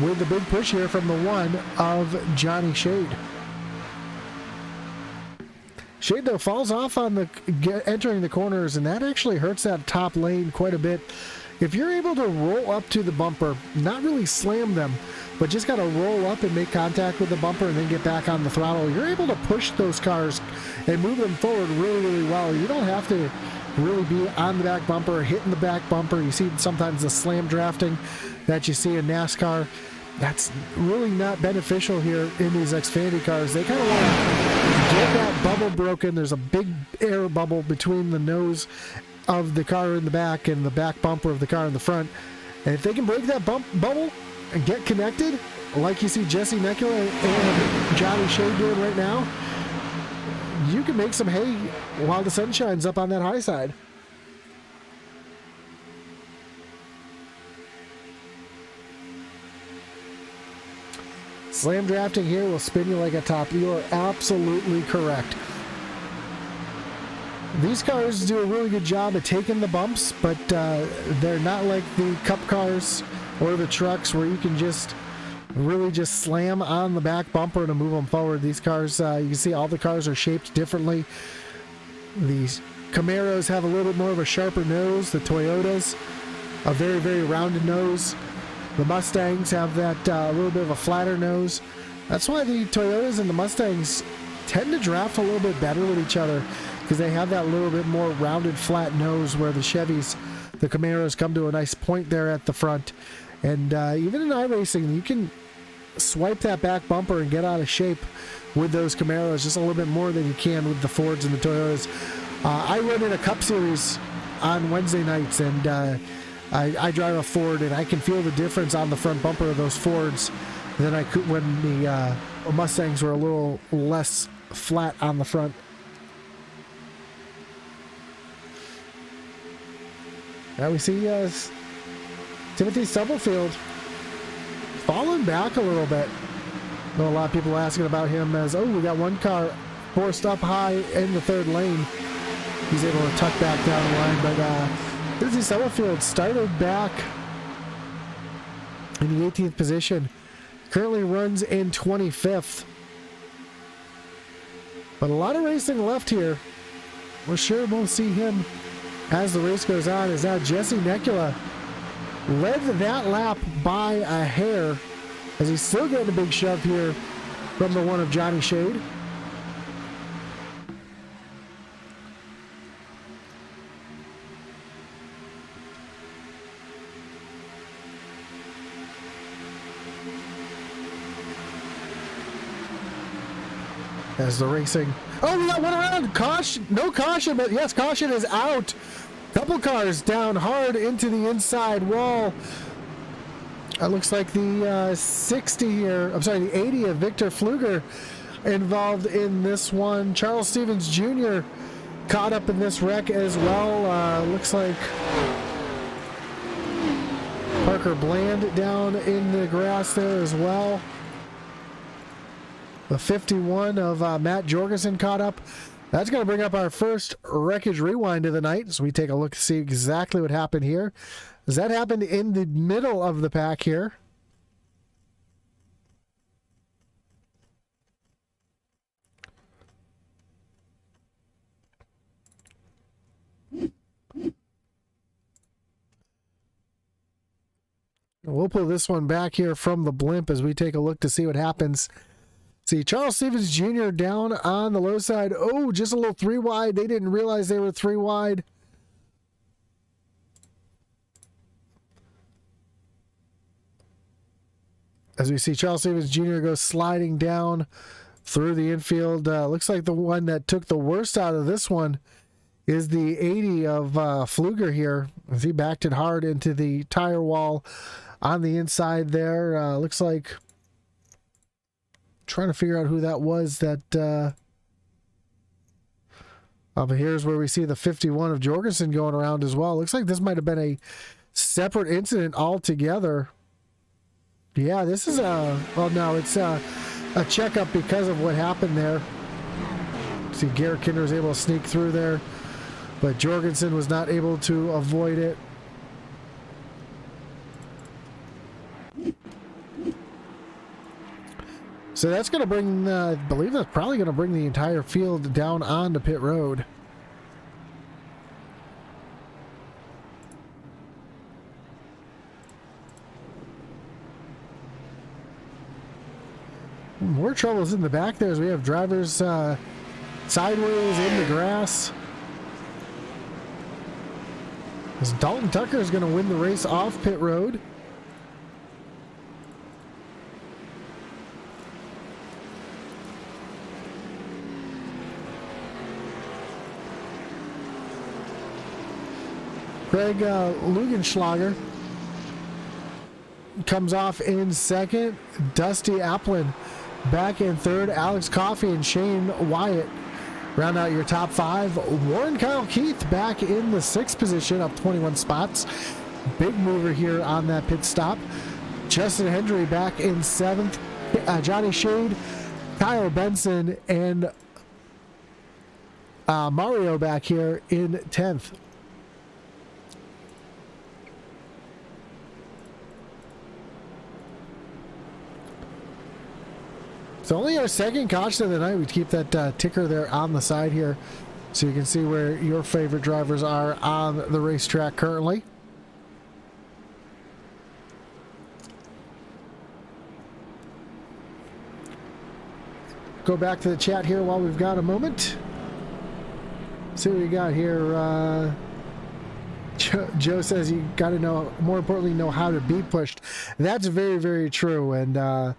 With the big push here from the one of Johnny Shade. Shade, though, falls off on the entering the corners, and that actually hurts that top lane quite a bit. If you're able to roll up to the bumper, not really slam them, but just got to roll up and make contact with the bumper and then get back on the throttle, you're able to push those cars and move them forward really, really well. You don't have to really be on the back bumper, hitting the back bumper. You see sometimes the slam drafting that you see in NASCAR. That's really not beneficial here in these Xfinity cars. They kind of want to get that bubble broken. There's a big air bubble between the nose of the car in the back and the back bumper of the car in the front. And if they can break that bubble and get connected, like you see Jesse Necula and Johnny Shade doing right now, you can make some hay while the sun shines up on that high side. Slam drafting here will spin you like a top. You are absolutely correct. These cars do a really good job at taking the bumps, but they're not like the cup cars or the trucks where you can just really just slam on the back bumper to move them forward. These cars, you can see all the cars are shaped differently. These Camaros have a little bit more of a sharper nose. The Toyotas, a very, very rounded nose. The Mustangs have that little bit of a flatter nose. That's why the Toyotas and the Mustangs tend to draft a little bit better with each other, because they have that little bit more rounded, flat nose, where the Chevys, the Camaros, come to a nice point there at the front. And even in iRacing, you can swipe that back bumper and get out of shape with those Camaros just a little bit more than you can with the Fords and the Toyotas. I run in a Cup Series on Wednesday nights, and I drive a Ford, and I can feel the difference on the front bumper of those Fords than I could when the Mustangs were a little less flat on the front. Now we see Timothy Stubblefield falling back a little bit. I know a lot of people asking about him as, oh, we got one car forced up high in the third lane. He's able to tuck back down the line, but Timothy Stubblefield started back in the 18th position. Currently runs in 25th. But a lot of racing left here. We're sure we'll see him as the race goes on. Is now Jesse Nekula led that lap by a hair, as he's still getting a big shove here from the one of Johnny Shade. As the racing, oh, we got one around. Caution, no caution, but yes, caution is out. Couple cars down hard into the inside wall. It looks like the 60 here, I'm sorry, the 80 of Victor Pfluger involved in this one. Charles Stevens Jr. caught up in this wreck as well. Looks like Parker Bland down in the grass there as well. The 51 of Matt Jorgensen caught up. That's going to bring up our first wreckage rewind of the night. So we take a look to see exactly what happened here. As that happened in the middle of the pack here. We'll pull this one back here from the blimp as we take a look to see what happens. See, Charles Stevens Jr. down on the low side. Oh, just a little 3 wide. They didn't realize they were 3 wide. As we see Charles Stevens Jr. go sliding down through the infield. Looks like the one that took the worst out of this one is the 80 of Pfluger here, as he backed it hard into the tire wall on the inside there. Looks like, trying to figure out who that was that but here's where we see the 51 of Jorgensen going around as well. Looks like this might have been a separate incident altogether. Yeah, this is well, no, it's a checkup because of what happened there. See, Garrett Kinder was able to sneak through there, but Jorgensen was not able to avoid it. So that's going to bring, I believe that's probably going to bring the entire field down onto pit road. More troubles in the back there as we have drivers sideways in the grass. As Dalton Tucker is going to win the race off pit road. Craig Lugenschlager comes off in second. Dusty Applin back in third. Alex Coffey and Shane Wyatt round out your top 5. Warren Kyle Keith back in the 6th position, up 21 spots. Big mover here on that pit stop. Justin Hendry back in 7th. Johnny Shade, Kyle Benson, and Mario back here in 10th. So only our second caution of the night. We keep that ticker there on the side here so you can see where your favorite drivers are on the racetrack currently. Go back to the chat here while we've got a moment. See what we got here. Joe says you got to know, more importantly, know how to be pushed. That's very, very true. And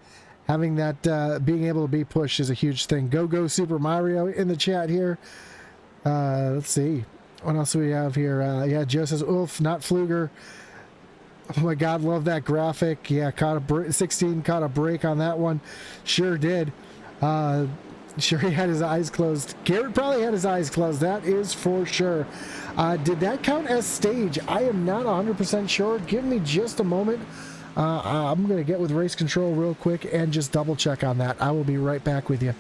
having that, being able to be pushed is a huge thing. Go Super Mario in the chat here. Let's see. What else do we have here? Yeah, Joe says, oof, not Fluger. Oh my God, love that graphic. Yeah, 16 caught a break on that one. Sure did. Sure he had his eyes closed. Garrett probably had his eyes closed. That is for sure. Did that count as stage? I am not 100% sure. Give me just a moment. I'm going to get with race control real quick and just double check on that. I will be right back with you.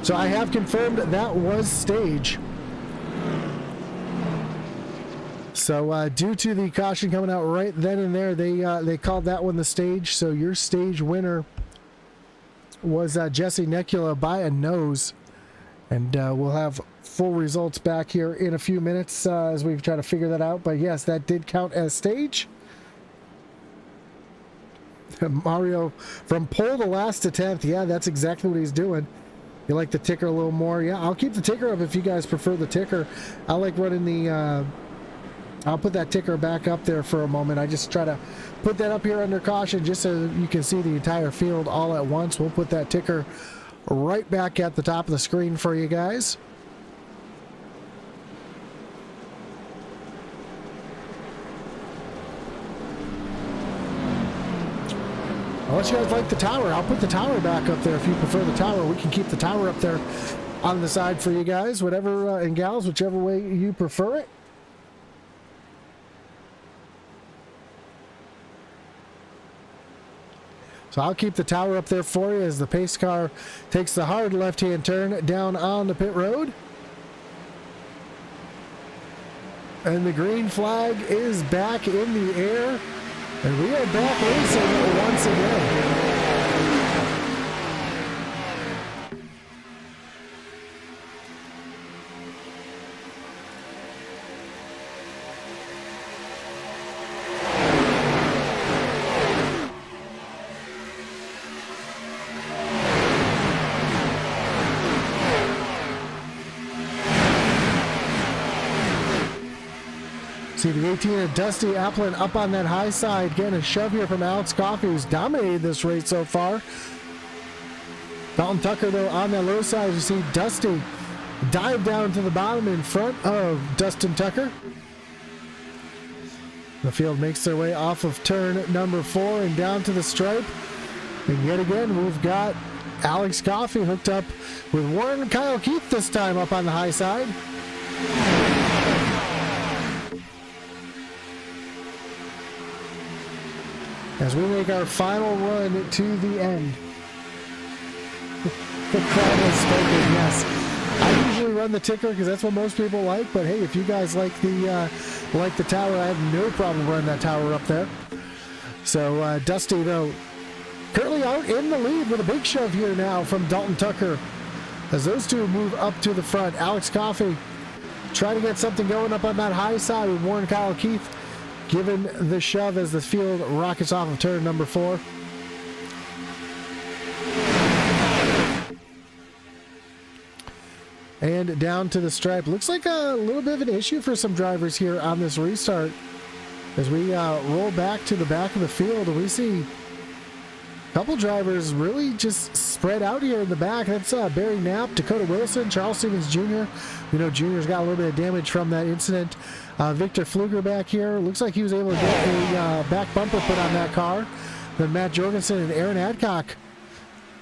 So I have confirmed that was stage. So due to the caution coming out right then and there, they called that one the stage. So your stage winner was Jesse Necula by a nose. And we'll have full results back here in a few minutes as we try to figure that out. But yes, that did count as stage. Mario from pole to last to 10th. Yeah, that's exactly what he's doing. You like the ticker a little more? Yeah, I'll keep the ticker up if you guys prefer the ticker. I like running the... I'll put that ticker back up there for a moment. I just try to put that up here under caution just so you can see the entire field all at once. We'll put that ticker right back at the top of the screen for you guys. Unless you guys like the tower, I'll put the tower back up there if you prefer the tower. We can keep the tower up there on the side for you guys, whatever, and gals, whichever way you prefer it. So I'll keep the tower up there for you as the pace car takes the hard left-hand turn down on the pit road. And the green flag is back in the air. And we are back racing once again. See the 18 of Dusty Applin up on that high side. Getting a shove here from Alex Coffey, who's dominated this race so far. Dalton Tucker, though, on that low side. You see Dusty dive down to the bottom in front of Dustin Tucker. The field makes their way off of turn number 4 and down to the stripe. And yet again, we've got Alex Coffey hooked up with Warren Kyle Keith this time up on the high side. As we make our final run to the end. The crowd has spoken, yes. I usually run the ticker because that's what most people like, but hey, if you guys like the tower, I have no problem running that tower up there. So Dusty, though, currently out in the lead with a big shove here now from Dalton Tucker. As those two move up to the front, Alex Coffey trying to get something going up on that high side with Warren Kyle Keith given the shove as the field rockets off of turn number 4. And down to the stripe. Looks like a little bit of an issue for some drivers here on this restart. As we roll back to the back of the field, we see a couple drivers really just spread out here in the back. That's Barry Knapp, Dakota Wilson, Charles Stevens Jr. We know Jr.'s got a little bit of damage from that incident. Victor Fluger back here. Looks like he was able to get a back bumper put on that car. Then Matt Jorgensen and Aaron Adcock.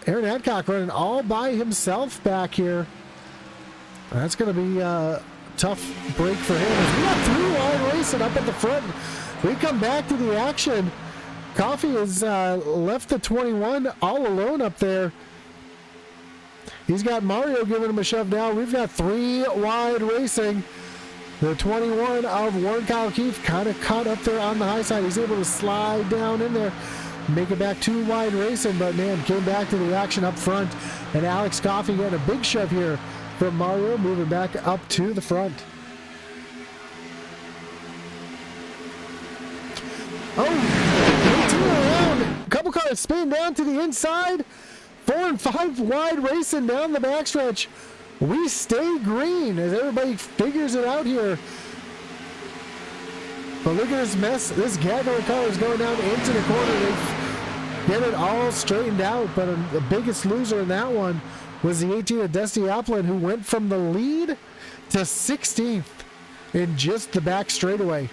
Aaron Adcock running all by himself back here. That's going to be a tough break for him. We got 3 wide racing up at the front. We come back to the action. Coffey has left the 21 all alone up there. He's got Mario giving him a shove now. We've got 3 wide racing. The 21 of Warren Kyle Keith kind of caught up there on the high side. He's able to slide down in there, make it back 2 wide racing, but man, came back to the action up front. And Alex Coffey getting a big shove here from Mario, moving back up to the front. Oh, 18 around. A couple cars spin down to the inside. 4 and 5 wide racing down the backstretch. We stay green as everybody figures it out here. But look at this mess. This gaggle of cars going down into the corner. They get it all straightened out. But the biggest loser in that one was the 18 of Dusty Applin, who went from the lead to 16th in just the back straightaway.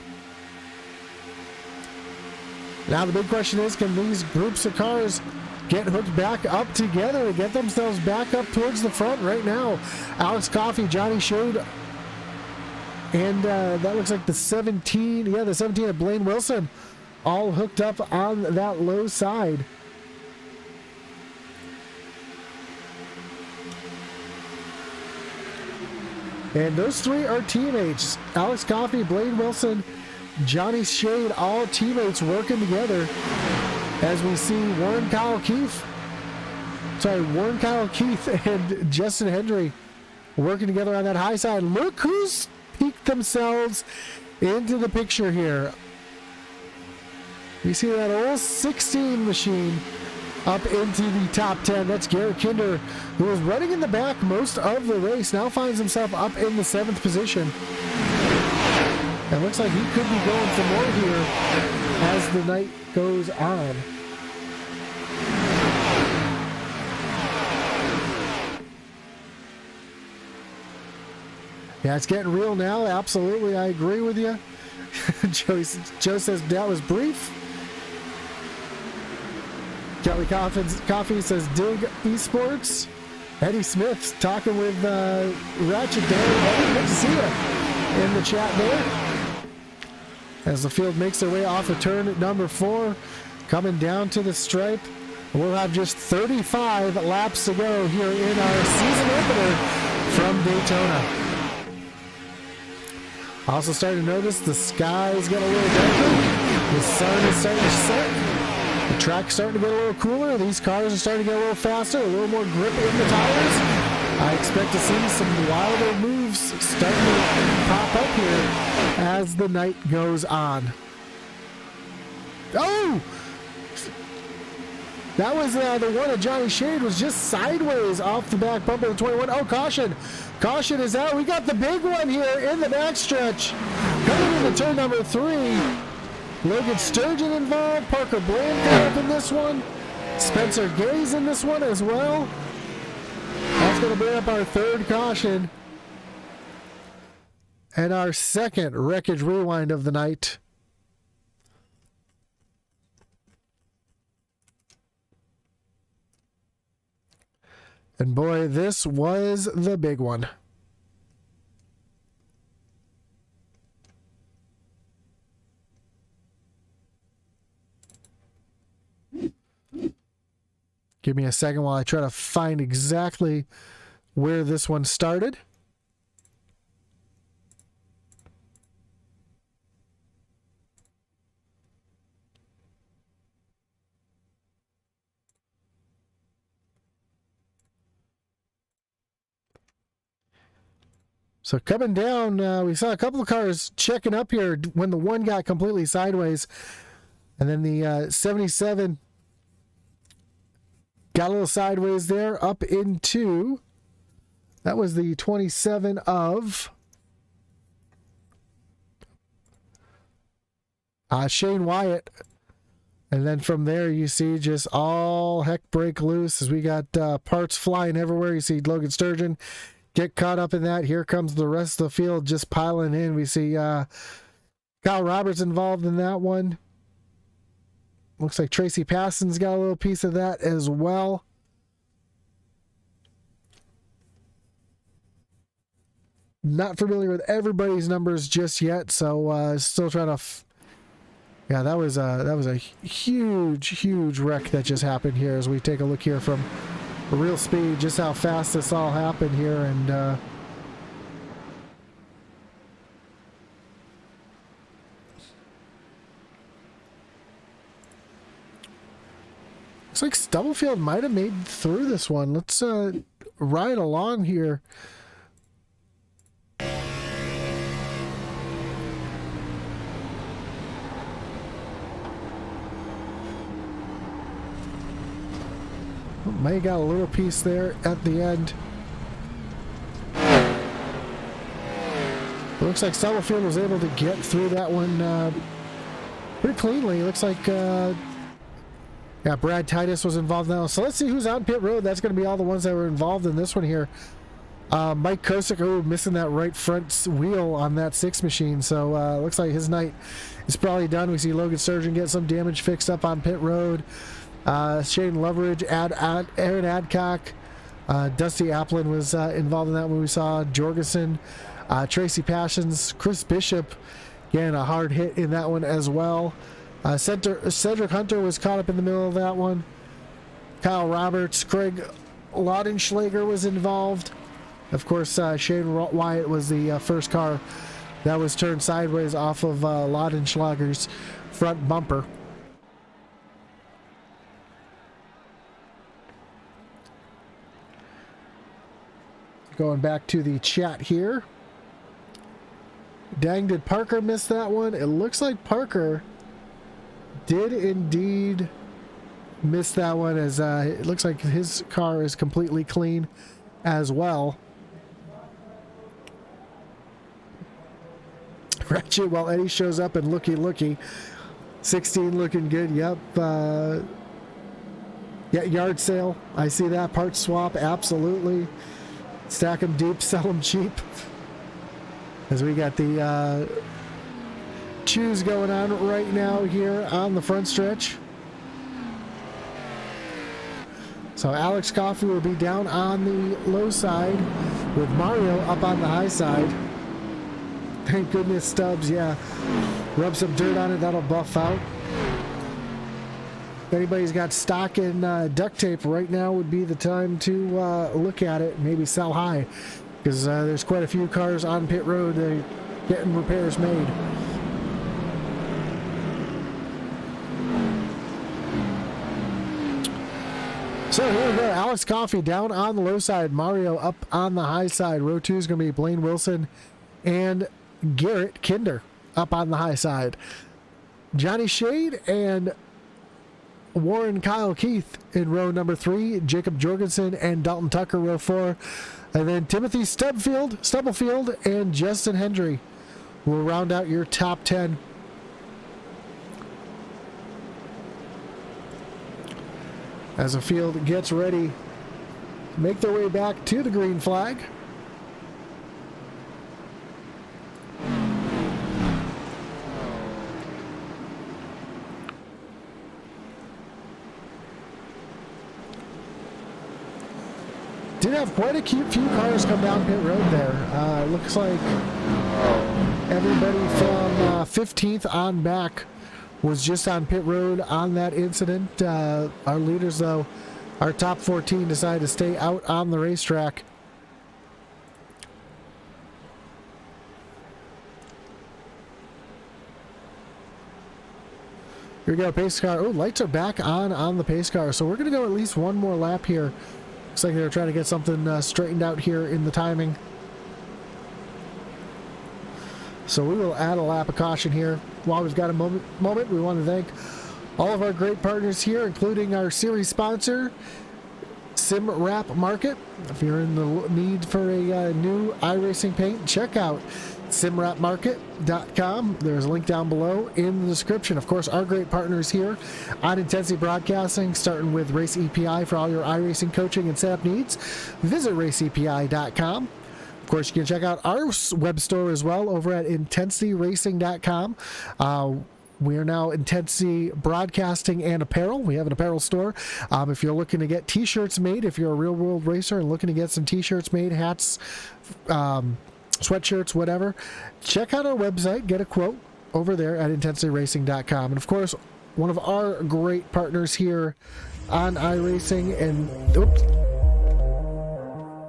Now the big question is, can these groups of cars get hooked back up together to get themselves back up towards the front right now? Alex Coffey, Johnny Shade, and that looks like the 17, yeah, the 17 of Blaine Wilson, all hooked up on that low side. And those three are teammates. Alex Coffey, Blaine Wilson, Johnny Shade, all teammates working together. As we see Warren Kyle Keith and Justin Hendry working together on that high side. Look who's peeked themselves into the picture here. You see that old 16 machine up into the top 10. That's Garrett Kinder, who was running in the back most of the race, now finds himself up in the 7th position. And looks like he could be going for more here as the night goes on. Yeah, it's getting real now. Absolutely, I agree with you. Joe says that was brief. Kelly Coffey says dig esports. Eddie Smith's talking with Ratchet there. Eddie, good to see you in the chat there. As the field makes their way off of turn at number 4, coming down to the stripe. We'll have just 35 laps to go here in our season opener from Daytona. Also starting to notice the sky's getting a little darker. The sun is starting to set. The track's starting to get a little cooler. These cars are starting to get a little faster, a little more grip in the tires. I expect to see some wilder moves starting to pop up here as the night goes on. Oh! That was the one of Johnny Shade was just sideways off the back bumper of the 21. Oh, caution. Caution is out. We got the big one here in the backstretch. Coming into turn number 3. Logan Sturgeon involved. Parker Bland got up in this one. Spencer Gaze in this one as well. That's going to bring up our 3rd caution. And our 2nd wreckage rewind of the night. And boy, this was the big one. Give me a second while I try to find exactly where this one started. So coming down, we saw a couple of cars checking up here when the one got completely sideways. And then the 77 got a little sideways there up into, that was the 27 of Shane Wyatt. And then from there you see just all heck break loose as we got parts flying everywhere. You see Logan Sturgeon get caught up in that. Here comes the rest of the field just piling in. We see Kyle Roberts involved in that one. Looks like Tracy Passon's got a little piece of that as well. Not familiar with everybody's numbers just yet, so still trying to. Yeah, that was a huge wreck that just happened here. As we take a look here from real speed, just how fast this all happened here, and looks like Stubblefield might have made through this one. Let's ride along here May got a little piece there at the end. It looks like Stubblefield was able to get through that one pretty cleanly. It looks like yeah, Brad Titus was involved now. So let's see who's on pit road. That's going to be all the ones that were involved in this one here. Mike Kosick, missing that right front wheel on that 6 machine. So looks like his night is probably done. We see Logan Sturgeon get some damage fixed up on pit road. Shane Loveridge, Aaron Adcock, Dusty Applin was involved in that one. We saw Jorgensen, Tracy Passions, Chris Bishop, again a hard hit in that one as well. Cedric Hunter was caught up in the middle of that one. Kyle Roberts, Craig Laudenschlager was involved. Of course, Shane Wyatt was the first car that was turned sideways off of Laudenschlager's front bumper. Going back to the chat here. Dang, did Parker miss that one? It looks like Parker did indeed miss that one, as it looks like his car is completely clean as well. Ratchet while Eddie shows up and looky. 16 looking good. Yep. Yeah, yard sale. I see that. Part swap. Absolutely. Stack them deep, sell them cheap. As we got the chews going on right now here on the front stretch. So Alex Coffey will be down on the low side with Mario up on the high side. Thank goodness Stubbs, yeah. Rub some dirt on it, that'll buff out. If anybody's got stock in duct tape right now would be the time to look at it, maybe sell high, because there's quite a few cars on pit road that are getting repairs made. So here we go, Alex Coffey down on the low side, Mario up on the high side. Row 2 is going to be Blaine Wilson and Garrett Kinder up on the high side. Johnny Shade and Warren Kyle Keith in row number 3, Jacob Jorgensen and Dalton Tucker row 4, and then Timothy Stubblefield and Justin Hendry will round out your top 10. As the field gets ready to make their way back to the green flag. Did have quite a few cars come down pit road there. Looks like everybody from 15th on back was just on pit road on that incident. Our leaders, though, our top 14 decided to stay out on the racetrack. Here we go, pace car. Oh, lights are back on the pace car. So we're going to go at least one more lap here. Looks like they're trying to get something straightened out here in the timing. So we will add a lap of caution here. While we've got a moment, we want to thank all of our great partners here, including our series sponsor, SimWrap Market. If you're in the need for a new iRacing paint, check out simwrapmarket.com. There's a link down below in the description. Of course, our great partners here on Intensity Broadcasting, starting with Race EPI for all your iRacing coaching and setup needs. Visit raceepi.com. Of course, you can check out our web store as well over at intensityracing.com. We are now Intensity Broadcasting and Apparel. We have an apparel store. If you're looking to get t-shirts made, if you're a real world racer and looking to get some t-shirts made, hats, sweatshirts, whatever, check out our website, get a quote over there at intensityracing.com. And of course, one of our great partners here on iRacing, and oops,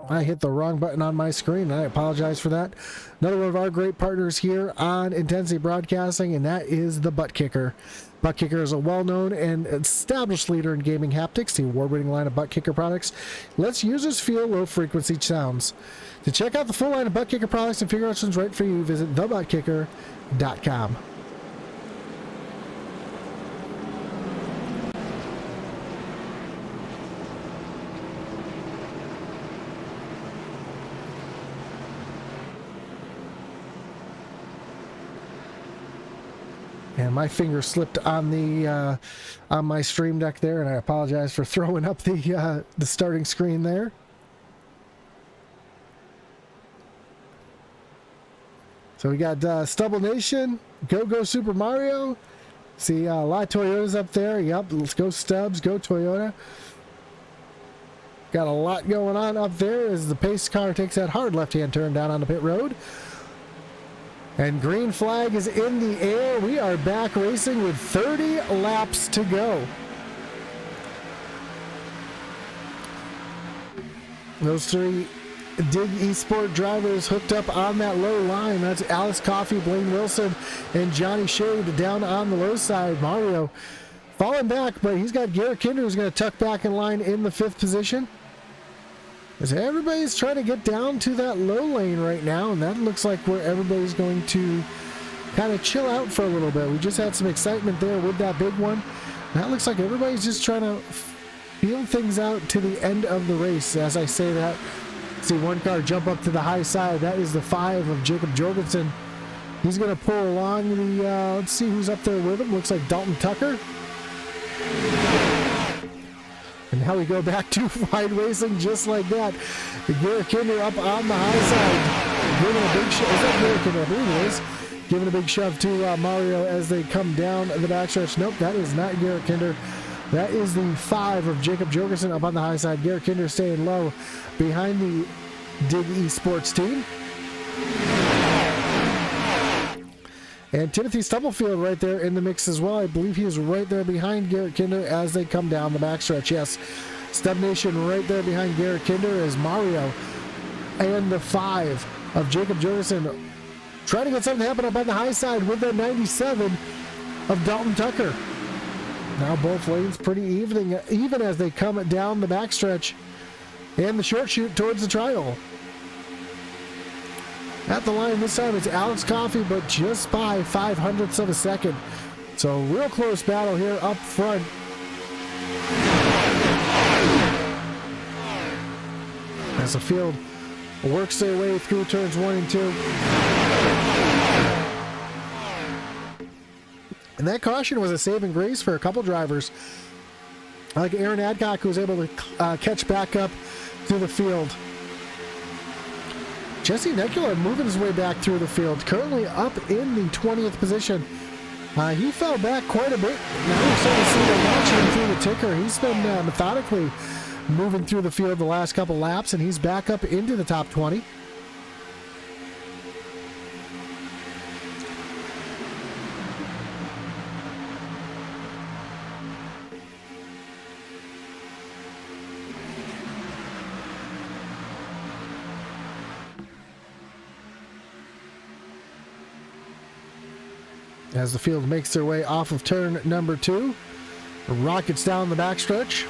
I hit the wrong button on my screen. I apologize for that. Another one of our great partners here on Intensity Broadcasting, and that is the Butt Kicker. Butt Kicker is a well-known and established leader in gaming haptics. The award-winning line of Butt Kicker products lets users feel low-frequency sounds. To check out the full line of Butt Kicker products and figure out what's right for you, visit thebuttkicker.com. And my finger slipped on the on my stream deck there, and I apologize for throwing up the starting screen there. So we got Stubble Nation, Go Super Mario. See a lot of Toyotas up there. Yep, let's go Stubbs, go Toyota. Got a lot going on up there as the pace car takes that hard left-hand turn down on the pit road. And green flag is in the air. We are back racing with 30 laps to go. Those three Dig Esport drivers hooked up on that low line. That's Alice Coffey, Blaine Wilson, and Johnny Shade down on the low side. Mario falling back, but he's got Garrett Kinder who's going to tuck back in line in the 5th position. As everybody's trying to get down to that low lane right now, and that looks like where everybody's going to kind of chill out for a little bit. We just had some excitement there with that big one. That looks like everybody's just trying to feel things out to the end of the race. As I say that, see one car jump up to the high side. That is the 5 of Jacob Jorgensen. He's going to pull along the, let's see who's up there with him. Looks like Dalton Tucker. And now we go back to wide racing just like that. Garrett Kinder up on the high side. Giving a big shove. Is that Garrett Kinder? I believe it is. Giving a big shove to Mario as they come down the backstretch. Nope, that is not Garrett Kinder. That is the 5 of Jacob Jorgensen up on the high side. Garrett Kinder staying low behind the Dig Esports team. And Timothy Stubblefield right there in the mix as well. I believe he is right there behind Garrett Kinder as they come down the backstretch. Yes, Stub Nation right there behind Garrett Kinder as Mario and the 5 of Jacob Jorgensen trying to get something to happen up on the high side with the 97 of Dalton Tucker. Now both lanes pretty even as they come down the backstretch and the short shoot towards the triangle. At the line this time, it's Alex Coffey, but just by 0.05 of a second. So real close battle here up front. As the field works their way through turns 1 and 2. And that caution was a saving grace for a couple drivers. Like Aaron Adcock, who was able to catch back up through the field. Jesse Nekula moving his way back through the field, currently up in the 20th position. He fell back quite a bit. Now we're starting to see him launching through the ticker. He's been methodically moving through the field the last couple laps, and he's back up into the top 20. As the field makes their way off of turn number 2, rockets down the backstretch.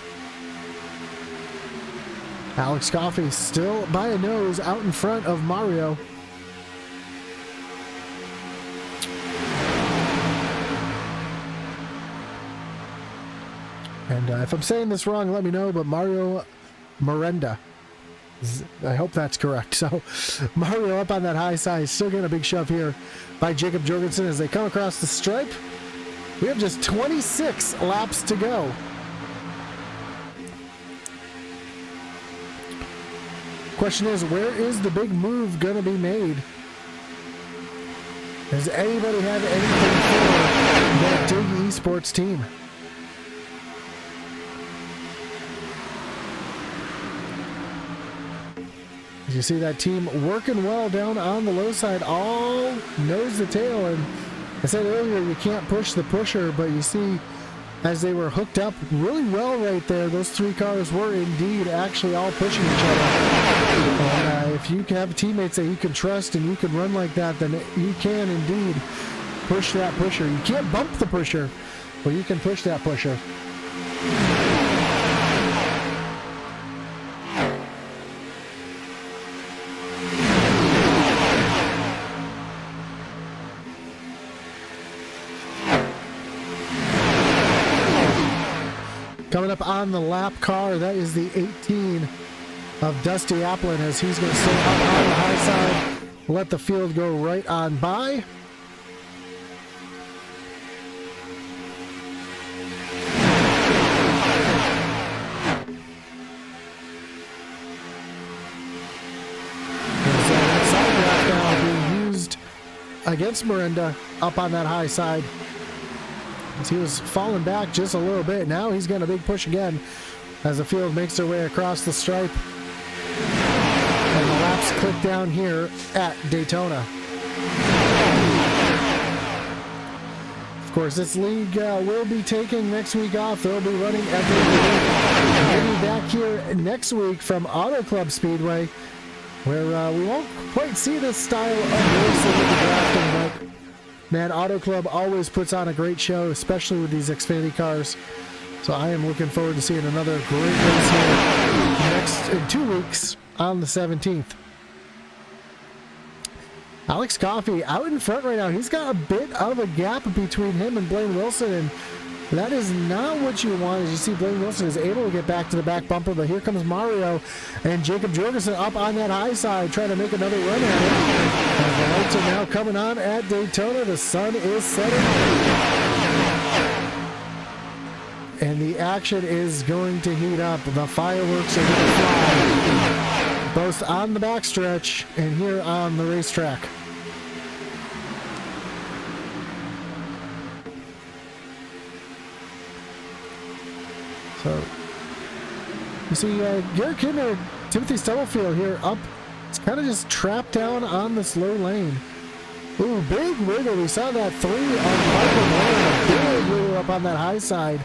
Alex Coffey still by a nose out in front of Mario. And if I'm saying this wrong, let me know, but Mario Miranda. I hope that's correct. So Mario up on that high side, still getting a big shove here by Jacob Jorgensen as they come across the stripe. We have just 26 laps to go. Question is, where is the big move going to be made? Does anybody have anything for that Dig Esports team? As you see that team working well down on the low side, all nose to tail. And I said earlier, you can't push the pusher, but you see as they were hooked up really well right there, those three cars were indeed actually all pushing each other. And if you have teammates that you can trust and you can run like that, then you can indeed push that pusher. You can't bump the pusher, but you can push that pusher. Coming up on the lap car, that is the 18 of Dusty Applin as he's going to stay up on the high side, let the field go right on by. against Miranda up on that high side. As he was falling back just a little bit. Now he's got a big push again as the field makes their way across the stripe. And the laps click down here at Daytona. Of course, this league will be taking next week off. They'll be running every week. We'll be back here next week from Auto Club Speedway, where we won't quite see this style of racing with the drafting, but man, Auto Club always puts on a great show, especially with these Xfinity cars. So I am looking forward to seeing another great race here in 2 weeks on the 17th. Alex Coffey out in front right now. He's got a bit of a gap between him and Blaine Wilson, and that is not what you want. As you see, Blaine Wilson is able to get back to the back bumper, but here comes Mario and Jacob Jorgensen up on that high side trying to make another run at it. As the lights are now coming on at Daytona. The sun is setting. And the action is going to heat up. The fireworks are going to fly, both on the backstretch and here on the racetrack. So, you see Garrett Kinder, Timothy Stubblefield here up. It's kind of just trapped down on this low lane. Ooh, big wiggle. We saw that 3 on Michael Moore. A big wiggle up on that high side.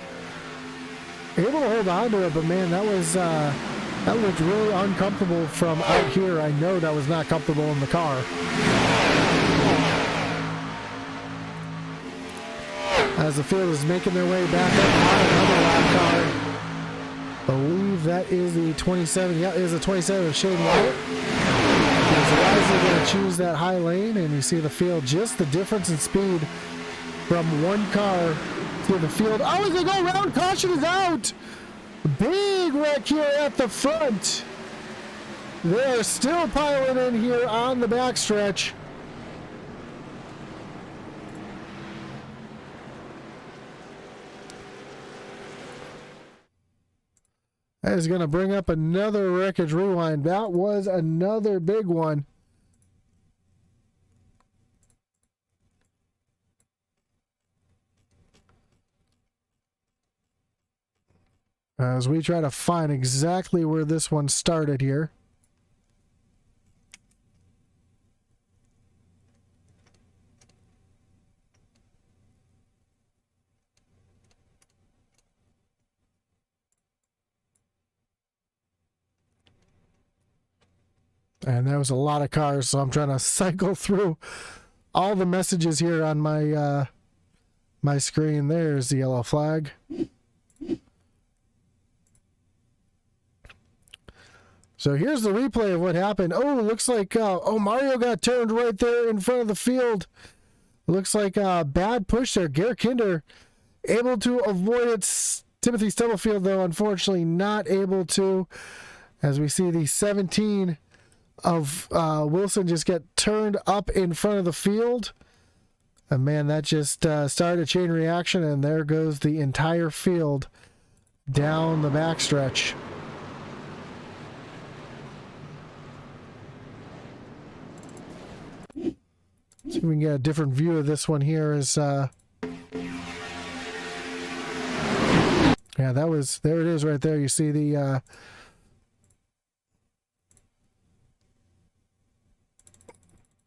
Able to hold on to it, but man, that looked really uncomfortable from out here. I know that was not comfortable in the car. As the field is making their way back up on another lap car. Believe that is the 27. Yeah, it is the 27 of Shane Wyatt. He's wisely going to choose that high lane, and you see the field, just the difference in speed from one car to the field. Oh, he's going to go around. Caution is out. Big wreck here at the front. They're still piling in here on the backstretch. That is going to bring up another wreckage rewind. That was another big one. As we try to find exactly where this one started here. And there was a lot of cars, so I'm trying to cycle through all the messages here on my my screen. There's the yellow flag. So here's the replay of what happened. Oh, looks like Mario got turned right there in front of the field. Looks like a bad push there. Garrett Kinder able to avoid it. Timothy Stubblefield, though, unfortunately not able to. As we see the 17 of Wilson just get turned up in front of the field. And man, that just started a chain reaction, and there goes the entire field down the backstretch. See if we can get a different view of this one here. Yeah, there it is right there. You see the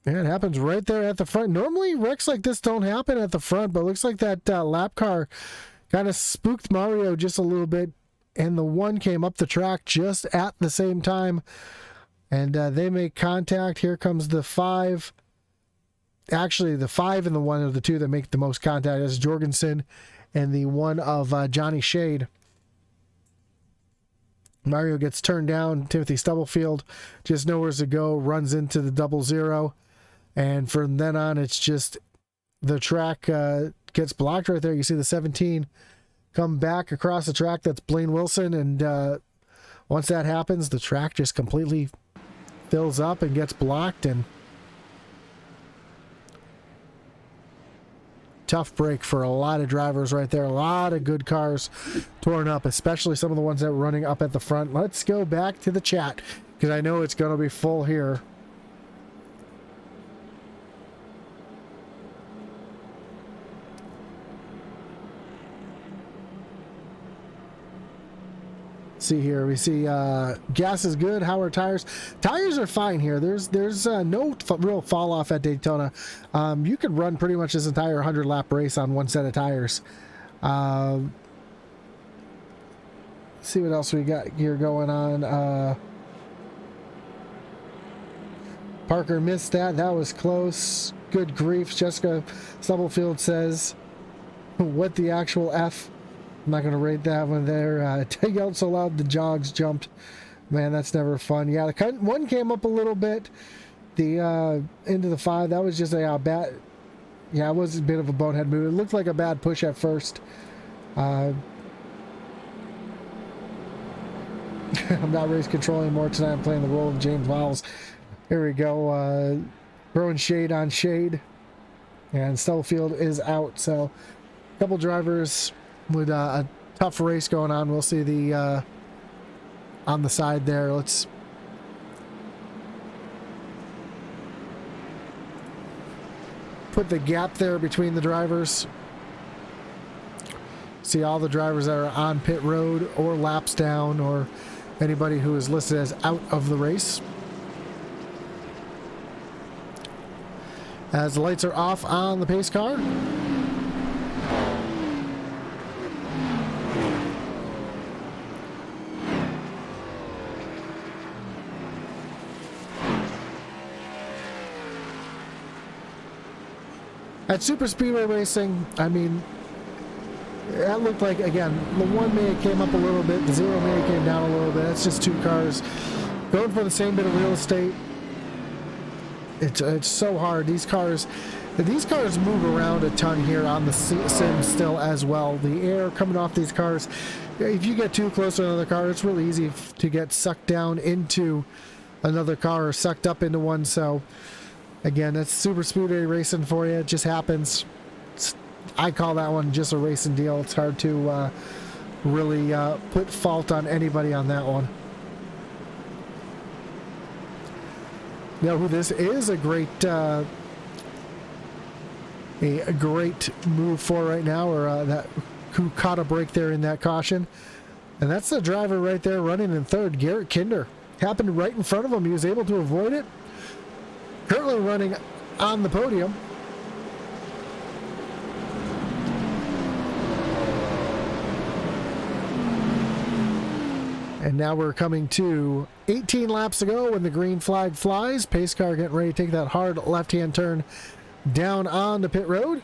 yeah, it happens right there at the front. Normally wrecks like this don't happen at the front, but it looks like that lap car kind of spooked Mario just a little bit, and the one came up the track just at the same time, and they make contact. Here comes the 5. Actually, the 5 and the 1 are the two that make the most contact. That's Jorgensen and the 1 of Johnny Shade. Mario gets turned down. Timothy Stubblefield just nowhere to go, runs into the 00. And from then on, it's just the track gets blocked right there. You see the 17 come back across the track. That's Blaine Wilson. And once that happens, the track just completely fills up and gets blocked. And tough break for a lot of drivers right there. A lot of good cars torn up, especially some of the ones that were running up at the front. Let's go back to the chat because I know it's going to be full here. let's see here. We see gas is good. How are tires? Tires are fine here. There's no real fall off at Daytona. You could run pretty much this entire 100 lap race on one set of tires. See what else we got here going on. Parker missed that. That was close. Good grief. Jessica Stubblefield says, what the actual F? I'm not going to rate that one there. Take out so loud the jogs jumped. Man, that's never fun. Yeah, the one came up a little bit. The into the 5, that was just a bad... Yeah, it was a bit of a bonehead move. It looked like a bad push at first. I'm not race controlling more tonight. I'm playing the role of James Miles. Here we go. Throwing shade on shade. And Stubblefield is out. So a couple drivers with a tough race going on. We'll see the on the side there. Let's put the gap there between the drivers. See all the drivers that are on pit road or laps down, or anybody who is listed as out of the race. As the lights are off on the pace car. At Super Speedway Racing, I mean, that looked like, again, the 1 may came up a little bit, the 0 may came down a little bit. It's just 2 cars going for the same bit of real estate. It's so hard. These cars move around a ton here on the sim still as well. The air coming off these cars, if you get too close to another car, it's really easy to get sucked down into another car or sucked up into one. So again, that's Super Speedway Racing for you. It just happens. I call that one just a racing deal. It's hard to really put fault on anybody on that one. You know who this is a great move for right now, or that who caught a break there in that caution, and that's the driver right there running in third, Garrett Kinder. Happened right in front of him. He was able to avoid it. Currently running on the podium. And now we're coming to 18 laps to go when the green flag flies. Pace car getting ready to take that hard left-hand turn down on the pit road.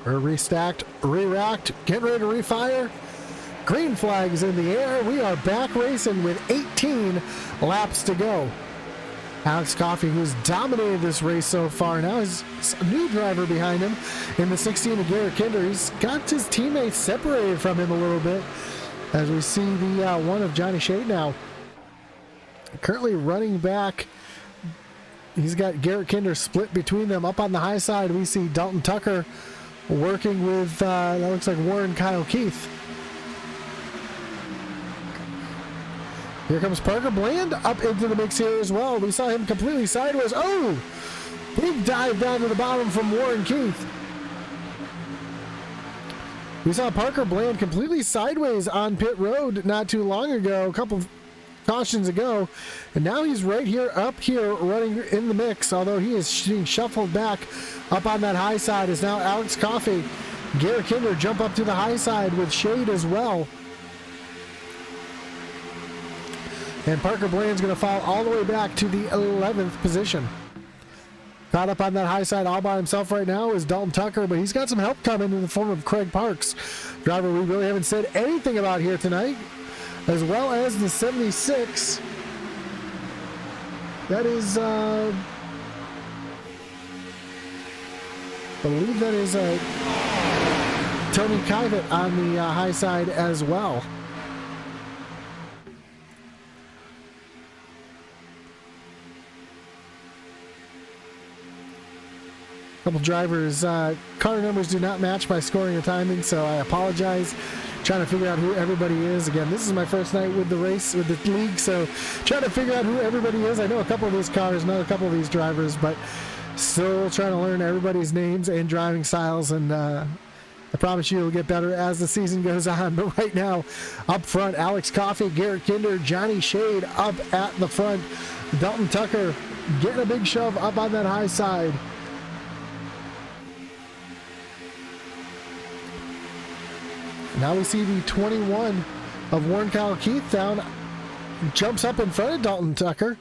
We're restacked, re-racked, getting ready to refire. Green flag is in the air. We are back racing with 18 laps to go. Alex Coffey, who's dominated this race so far, now is a new driver behind him in the 16 of Garrett Kinder. He's got his teammates separated from him a little bit as we see the one of Johnny Shade now. Currently running back. He's got Garrett Kinder split between them. Up on the high side, we see Dalton Tucker working with, that looks like Warren Kyle Keith. Here comes Parker Bland up into the mix here as well. We saw him completely sideways. Oh! Big dive down to the bottom from Warren Keith. We saw Parker Bland completely sideways on pit road not too long ago, a couple cautions ago. And now he's right here, up here, running in the mix. Although he is being shuffled back up on that high side is now Alex Coffey. Garrett Kinder jump up to the high side with Shade as well. And Parker Bland's going to fall all the way back to the 11th position. Caught up on that high side all by himself right now is Dalton Tucker, but he's got some help coming in the form of Craig Parks, driver we really haven't said anything about here tonight, as well as the 76. That is, believe that is Tony Kivett on the high side as well. Couple drivers, car numbers do not match my scoring or timing, so I apologize. Trying to figure out who everybody is. Again, this is my first night with the race, with the league, so trying to figure out who everybody is. I know a couple of these cars, know a couple of these drivers, but Still trying to learn everybody's names and driving styles, and I promise you it'll get better as the season goes on. But right now, up front, Alex Coffey, Garrett Kinder, Johnny Shade up at the front. Dalton Tucker getting a big shove up on that high side. Now we see the 21 of Warren Kyle Keith down, jumps up in front of Dalton Tucker.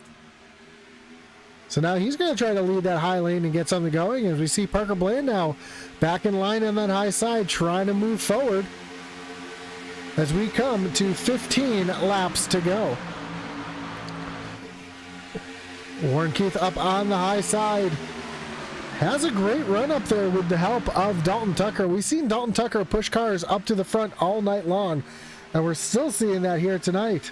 So now he's going to try to lead that high lane and get something going. As we see Parker Bland now back in line on that high side, trying to move forward as we come to 15 laps to go. Warren Keith up on the high side. Has a great run up there with the help of Dalton Tucker. We've seen Dalton Tucker push cars up to the front all night long, and we're still seeing that here tonight.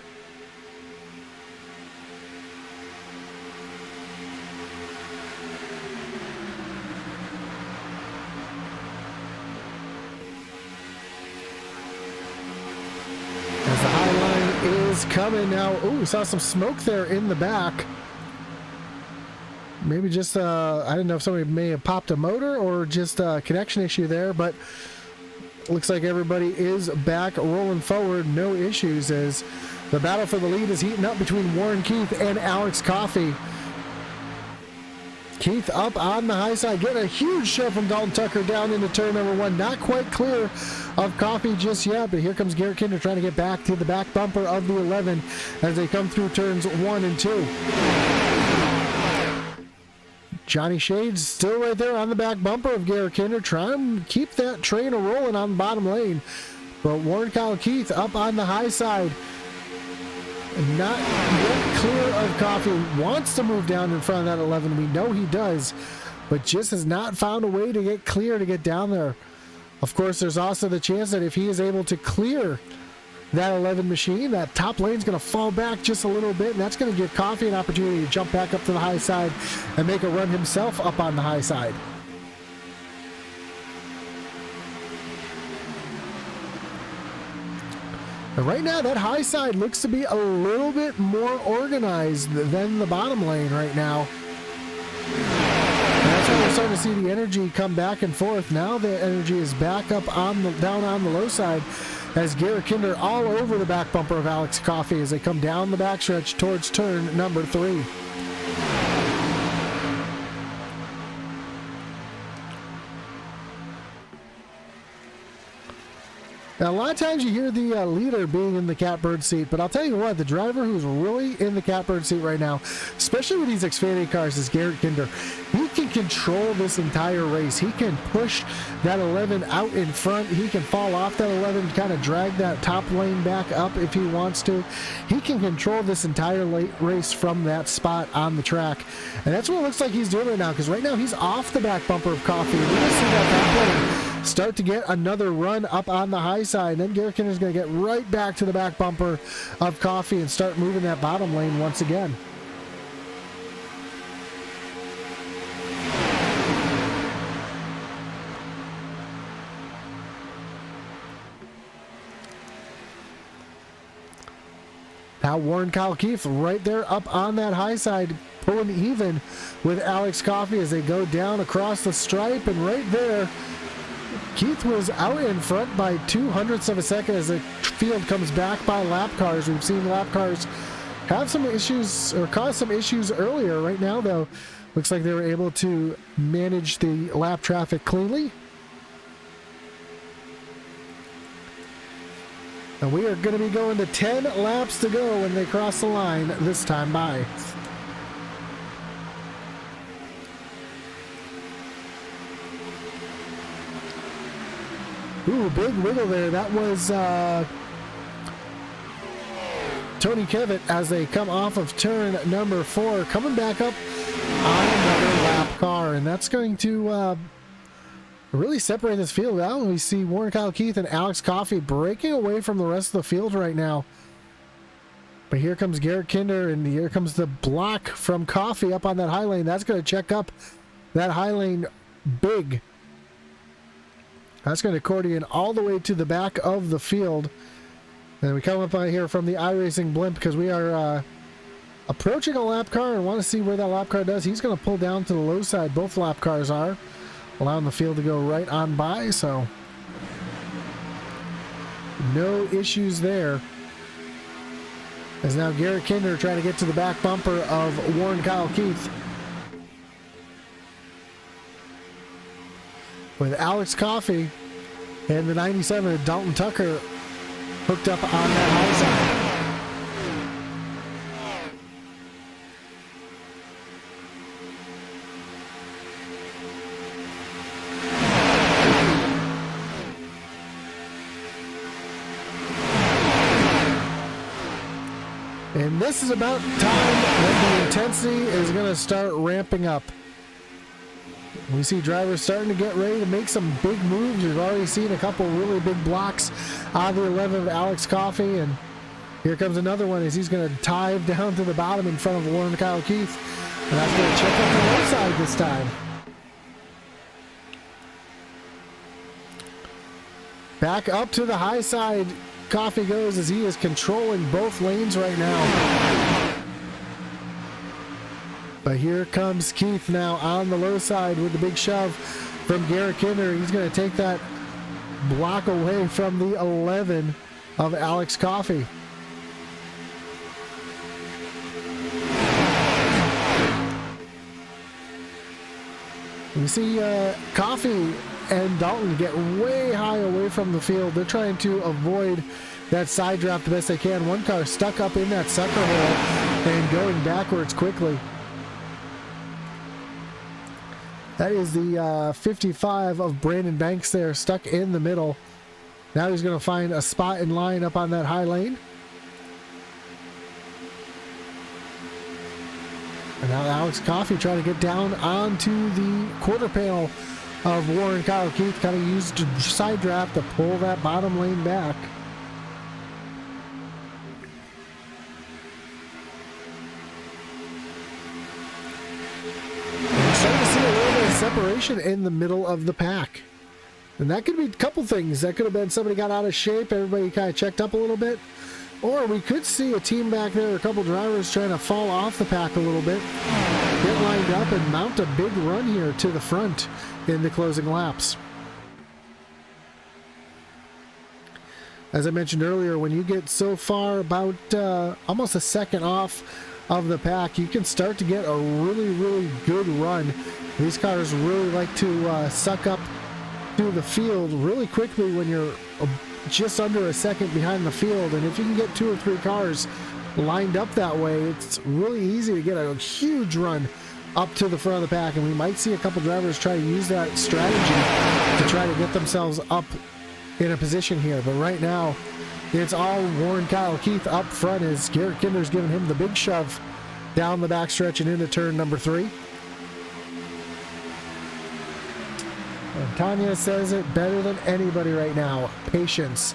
As the high line is coming now. Ooh, we saw some smoke there in the back. Maybe just, I didn't know if somebody may have popped a motor or just a connection issue there, but looks like everybody is back rolling forward. No issues as the battle for the lead is heating up between Warren Keith and Alex Coffey. Keith up on the high side, getting a huge shove from Dalton Tucker down into turn number 1. Not quite clear of Coffey just yet, but here comes Garrett Kinder trying to get back to the back bumper of the 11 as they come through turns 1 and 2. Johnny Shade's still right there on the back bumper of Garrett Kinder, trying to keep that train rolling on the bottom lane. But Warren Kyle Keith up on the high side, not yet clear of Coffey. Wants to move down in front of that 11. We know he does, but just has not found a way to get clear to get down there. Of course, there's also the chance that if he is able to clear that 11 machine, that top lane's going to fall back just a little bit, and that's going to give Coffey an opportunity to jump back up to the high side and make a run himself up on the high side. And right now, that high side looks to be a little bit more organized than the bottom lane right now. And that's where we're starting to see the energy come back and forth. Now the energy is back up on the down on the low side, as Garrett Kinder all over the back bumper of Alex Coffey as they come down the backstretch towards turn number 3. Now, a lot of times you hear the leader being in the catbird seat, but I'll tell you what, the driver who's really in the catbird seat right now, especially with these Xfinity cars, is Garrett Kinder. He can control this entire race. He can push that 11 out in front. He can fall off that 11, kind of drag that top lane back up if he wants to. He can control this entire race from that spot on the track. And that's what it looks like he's doing right now, because right now he's off the back bumper of Coffey. We're going to see that top lane start to get another run up on the high side. And then Garrett Kinder is going to get right back to the back bumper of Coffey and start moving that bottom lane once again. Now Warren Kyle Keith right there up on that high side, pulling even with Alex Coffey as they go down across the stripe, and right there Keith was out in front by 0.02 of a second as the field comes back by lap cars. We've seen lap cars have some issues or cause some issues earlier. Right now, though, looks like they were able to manage the lap traffic cleanly. And we are going to be going to 10 laps to go when they cross the line this time by. Ooh, big wiggle there. That was Tony Kevitt as they come off of turn number 4, coming back up on another lap car. And that's going to really separate this field out. We see Warren Kyle Keith and Alex Coffey breaking away from the rest of the field right now. But here comes Garrett Kinder, and here comes the block from Coffey up on that high lane. That's going to check up that high lane big. That's going to accordion all the way to the back of the field. And we come up out here from the iRacing blimp because we are approaching a lap car and want to see where that lap car does. He's going to pull down to the low side. Both lap cars are allowing the field to go right on by, so no issues there. As now Garrett Kinder trying to get to the back bumper of Warren Kyle Keith, with Alex Coffey and the 97 of Dalton Tucker hooked up on that high side. And this is about time when the intensity is going to start ramping up. We see drivers starting to get ready to make some big moves. We've already seen a couple really big blocks out of the 11 of Alex Coffey, and here comes another one as he's going to dive down to the bottom in front of Warren Kyle Keith. And that's going to check up the low side this time. Back up to the high side Coffey goes as he is controlling both lanes right now. But here comes Keith now on the low side with the big shove from Garrett Kinder. He's going to take that block away from the 11 of Alex Coffey. We see Coffey and Dalton get way high away from the field. They're trying to avoid that side draft the best they can. One car stuck up in that sucker hole and going backwards quickly. That is the 55 of Brandon Banks there, stuck in the middle. Now he's going to find a spot in line up on that high lane. And now Alex Coffey trying to get down onto the quarter panel of Warren Kyle Keith. Kind of used side draft to pull that bottom lane back. Separation in the middle of the pack, and that could be a couple things. That could have been somebody got out of shape, everybody kind of checked up a little bit, or we could see a team back there, a couple drivers trying to fall off the pack a little bit, get lined up and mount a big run here to the front in the closing laps. As I mentioned earlier, when you get so far about almost a second off of the pack, you can start to get a really good run. These cars really like to suck up to the field really quickly when you're just under a second behind the field, and if you can get 2 or 3 cars lined up that way, it's really easy to get a huge run up to the front of the pack. And we might see a couple drivers try to use that strategy to try to get themselves up in a position here, but right now it's all Warren Kyle Keith up front as Garrett Kinder's giving him the big shove down the backstretch and into turn number 3. And Tanya says it better than anybody right now: patience.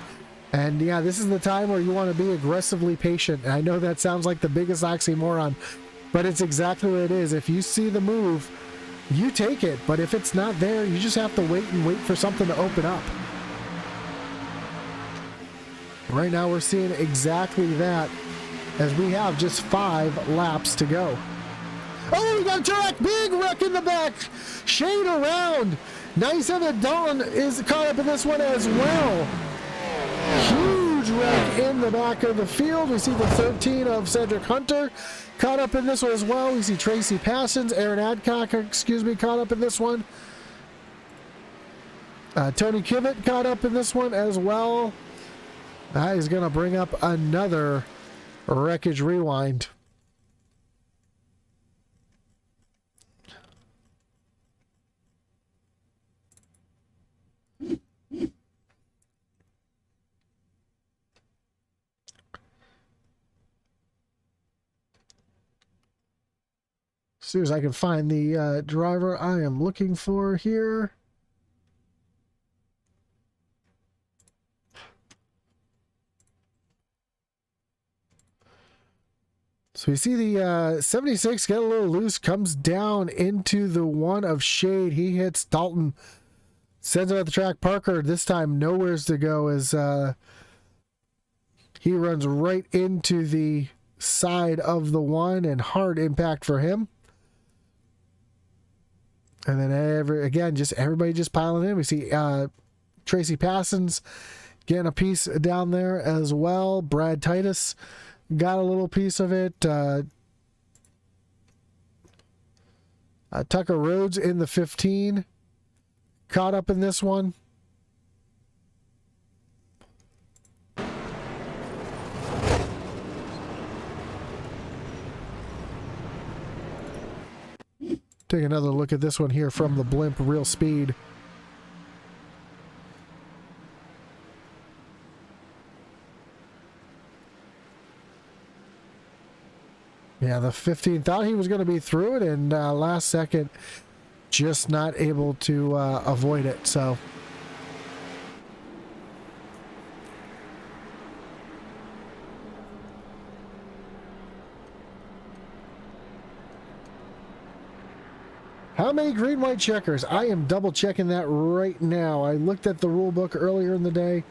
And yeah, this is the time where you want to be aggressively patient. And I know that sounds like the biggest oxymoron, but it's exactly what it is. If you see the move, you take it. But if it's not there, you just have to wait for something to open up. Right now we're seeing exactly that as we have just 5 laps to go. Oh, we got a wreck, big wreck in the back. Shade around. 97 Dalton is caught up in this one as well. Huge wreck in the back of the field. We see the 13 of Cedric Hunter caught up in this one as well. We see Tracy Passons, Aaron Adcock, caught up in this one. Tony Kivett caught up in this one as well. That is going to bring up another wreckage rewind. As soon as I can find the driver I am looking for here. So we see the 76 get a little loose, comes down into the one of Shade. He hits Dalton, sends it at the track. Parker this time nowheres to go as he runs right into the side of the one, and hard impact for him. And then everybody just piling in. We see Tracy Passons getting a piece down there as well. Brad Titus got a little piece of it. Tucker Rhodes in the 15 caught up in this one. Take another look at this one here from the blimp, real speed. Yeah, the 15 thought he was going to be through it, and last second just not able to avoid it. So how many green-white checkers? I am double checking that right now. I looked at the rule book earlier in the day,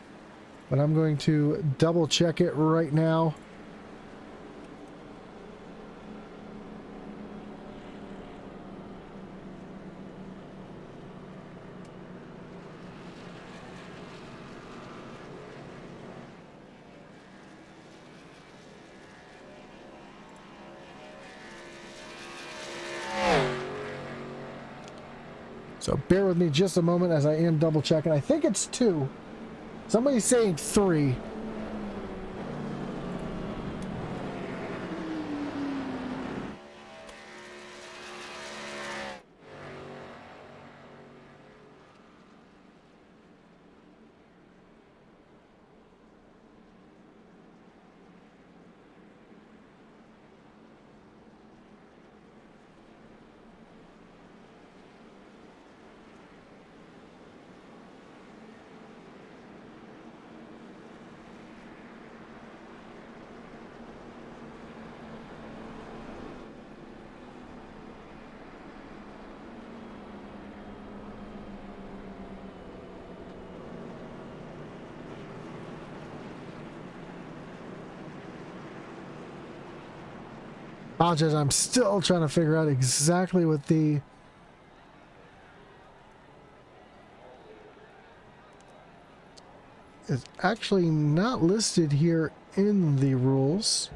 but I'm going to double check it right now. So bear with me just a moment as I am double checking. I think it's 2. Somebody's saying 3. Apologize, I'm still trying to figure out exactly what the it's actually not listed here in the rules.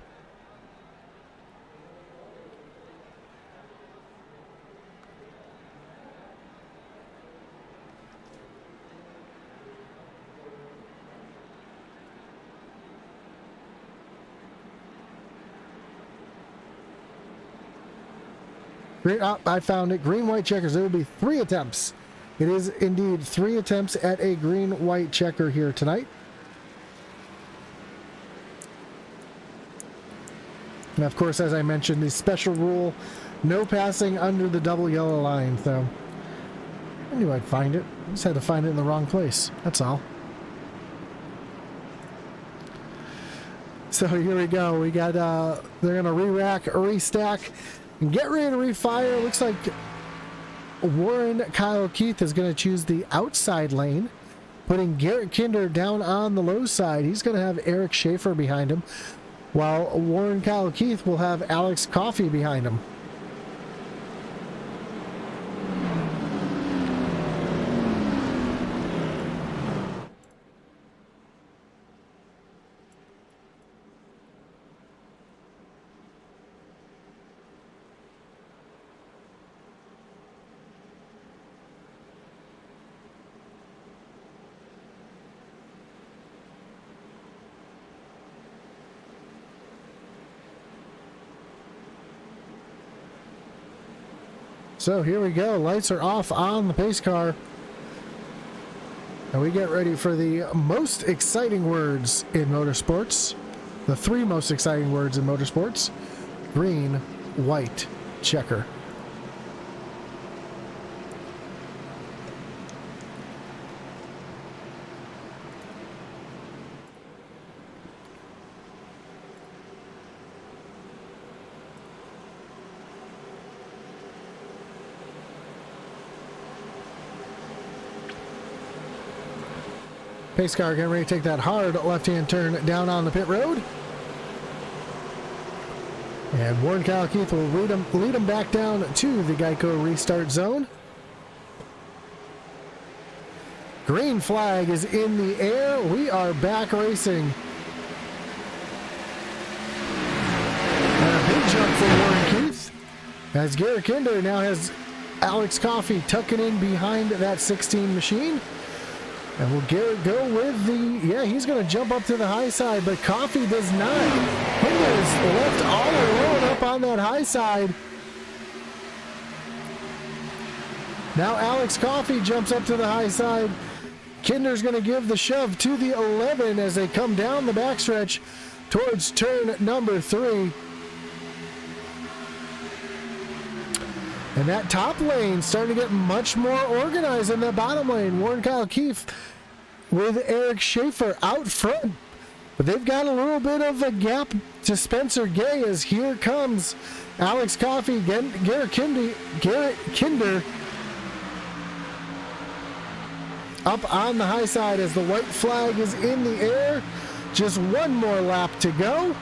I found it. Green-white checkers. There will be 3 attempts. It is indeed 3 attempts at a green-white checker here tonight. And of course, as I mentioned, the special rule, no passing under the double yellow line. So I knew I'd find it. I just had to find it in the wrong place. That's all. So here we go. We got, they're going to re-rack, restack, and get ready to refire. Looks like Warren Kyle Keith is going to choose the outside lane, putting Garrett Kinder down on the low side. He's going to have Eric Schaefer behind him, while Warren Kyle Keith will have Alex Coffey behind him. So here we go. Lights are off on the pace car. And we get ready for the most exciting words in motorsports. The 3 most exciting words in motorsports. Green, white, checker. Pace car getting ready to take that hard left-hand turn down on the pit road. And Warren Kyle Keith will lead him back down to the Geico restart zone. Green flag is in the air. We are back racing. And a big jump for Warren Keith, as Garrett Kinder now has Alex Coffey tucking in behind that 16 machine. And will Garrett go with the... Yeah, he's going to jump up to the high side, but Coffey does not. Kinder is left all alone up on that high side. Now Alex Coffey jumps up to the high side. Kinder's going to give the shove to the 11 as they come down the backstretch towards turn number 3. And that top lane starting to get much more organized than that bottom lane. Warren Kyle Keith with Eric Schaefer out front. But they've got a little bit of a gap to Spencer Gay as here comes Alex Coffey, Garrett Kinder up on the high side as the white flag is in the air. Just one more lap to go.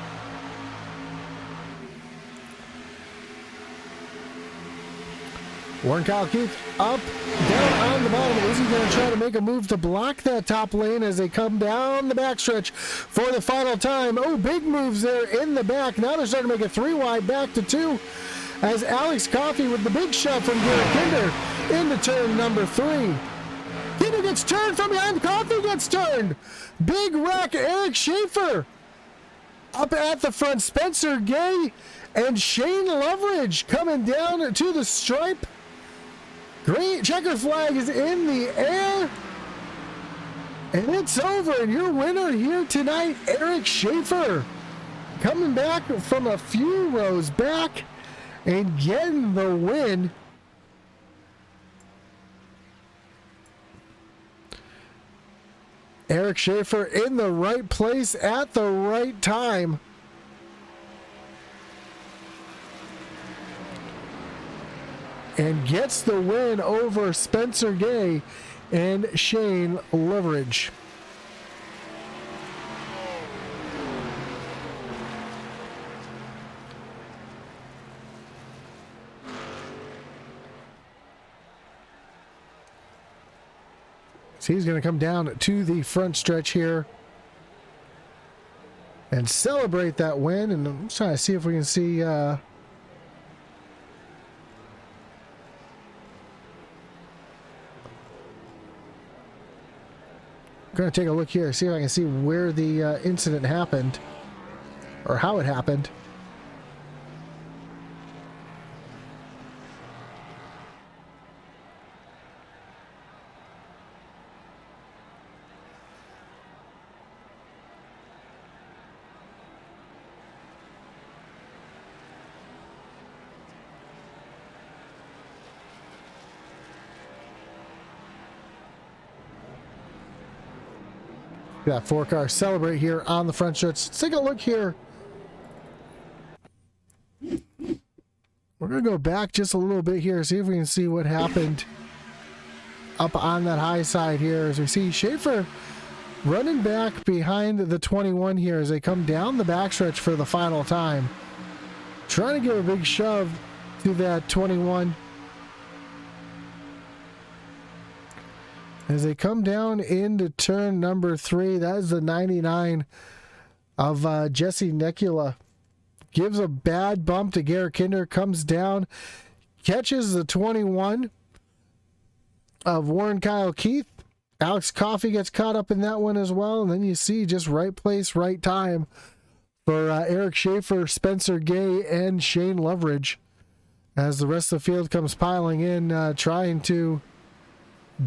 Warren Kyle Keith up, down on the bottom. Is he going to try to make a move to block that top lane as they come down the backstretch for the final time? Oh, big moves there in the back. Now they're starting to make a 3 wide back to 2 as Alex Coffey with the big shove from Garrett Kinder into turn number 3. Kinder gets turned from behind. Coffey gets turned. Big wreck. Eric Schaefer up at the front. Spencer Gay and Shane Loveridge coming down to the stripe. Great checker flag is in the air. And it's over. And your winner here tonight, Eric Schaefer, coming back from a few rows back and getting the win. Eric Schaefer in the right place at the right time. And gets the win over Spencer Gay and Shane Loveridge. So he's going to come down to the front stretch here and celebrate that win. And I'm trying to see if we can see... going to take a look here, see if I can see where the incident happened or how it happened. Got 4 cars celebrate here on the front stretch. Let's take a look here. We're going to go back just a little bit here, see if we can see what happened up on that high side here. As we see Schaefer running back behind the 21 here as they come down the backstretch for the final time. Trying to give a big shove to that 21. As they come down into turn number 3, that is the 99 of Jesse Necula. Gives a bad bump to Garrett Kinder, comes down, catches the 21 of Warren Kyle Keith. Alex Coffey gets caught up in that one as well. And then you see just right place, right time for Eric Schaefer, Spencer Gay, and Shane Loveridge. As the rest of the field comes piling in, trying to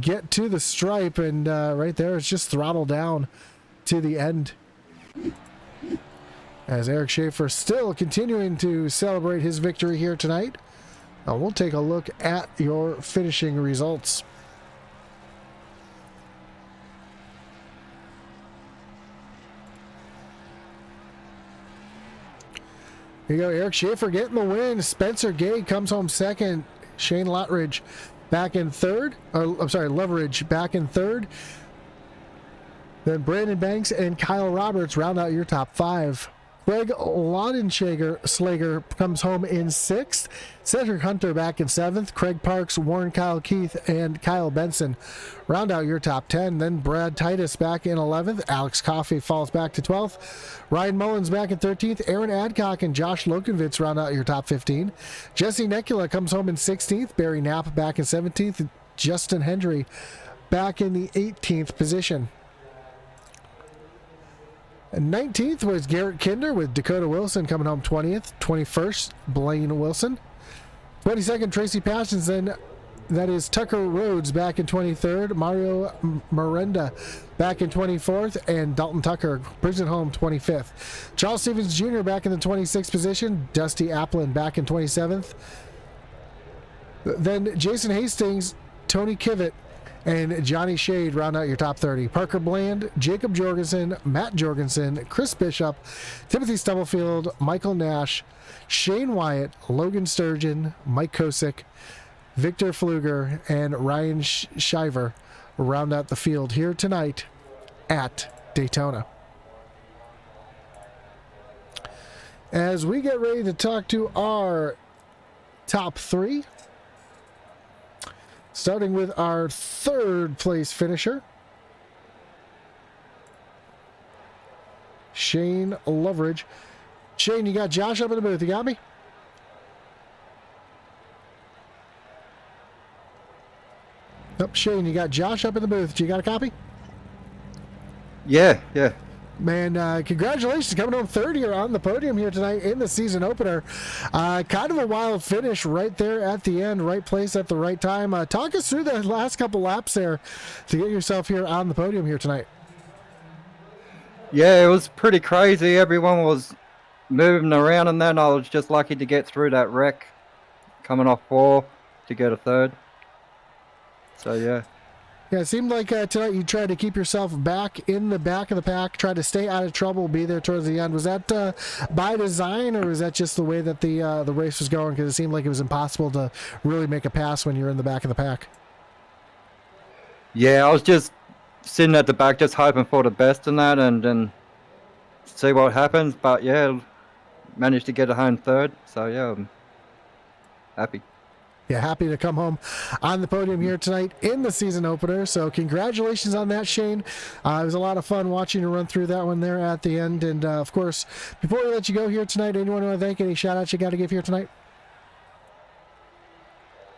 get to the stripe, and right there it's just throttle down to the end as Eric Schaefer still continuing to celebrate his victory here tonight. Now we'll take a look at your finishing results. Here you go, Eric Schaefer getting the win. Spencer Gay comes home second. Shane Loveridge back in third. Loveridge back in third. Then Brandon Banks and Kyle Roberts round out your top 5. Greg Slager comes home in 6th. Cedric Hunter back in 7th. Craig Parks, Warren Kyle Keith, and Kyle Benson round out your top 10. Then Brad Titus back in 11th. Alex Coffey falls back to 12th. Ryan Mullins back in 13th. Aaron Adcock and Josh Lokenvitz round out your top 15. Jesse Nekula comes home in 16th. Barry Knapp back in 17th. Justin Hendry back in the 18th position. 19th was Garrett Kinder with Dakota Wilson coming home 20th. 21st, Blaine Wilson. 22nd, Tracy Passions. Then that is Tucker Rhodes back in 23rd. Mario Miranda back in 24th. And Dalton Tucker brings it home 25th. Charles Stevens Jr. back in the 26th position. Dusty Applin back in 27th. Then Jason Hastings, Tony Kivett, and Johnny Shade round out your top 30. Parker Bland, Jacob Jorgensen, Matt Jorgensen, Chris Bishop, Timothy Stubblefield, Michael Nash, Shane Wyatt, Logan Sturgeon, Mike Kosick, Victor Fluger, and Ryan Shiver round out the field here tonight at Daytona. As we get ready to talk to our top 3, starting with our 3rd place finisher, Shane Loveridge. Shane, you got Josh up in the booth. You got me? Oh, Shane, you got Josh up in the booth. You got a copy? Yeah. Man, congratulations coming home third here on the podium here tonight in the season opener. Kind of a wild finish right there at the end, right place at the right time. Talk us through the last couple laps there to get yourself here on the podium here tonight. Yeah, it was pretty crazy. Everyone was moving around, and then I was just lucky to get through that wreck, coming off 4 to get a 3rd. So yeah. Yeah, it seemed like tonight you tried to keep yourself back in the back of the pack, tried to stay out of trouble, be there towards the end. Was that by design, or was that just the way that the race was going? Because it seemed like it was impossible to really make a pass when you're in the back of the pack. Yeah, I was just sitting at the back, just hoping for the best in that, and then see what happens. But yeah, managed to get a home 3rd. So yeah, I'm happy. Yeah, happy to come home on the podium here tonight in the season opener. So congratulations on that, Shane. It was a lot of fun watching you run through that one there at the end. And of course, before we let you go here tonight, anyone want to thank, any shout outs you got to give here tonight?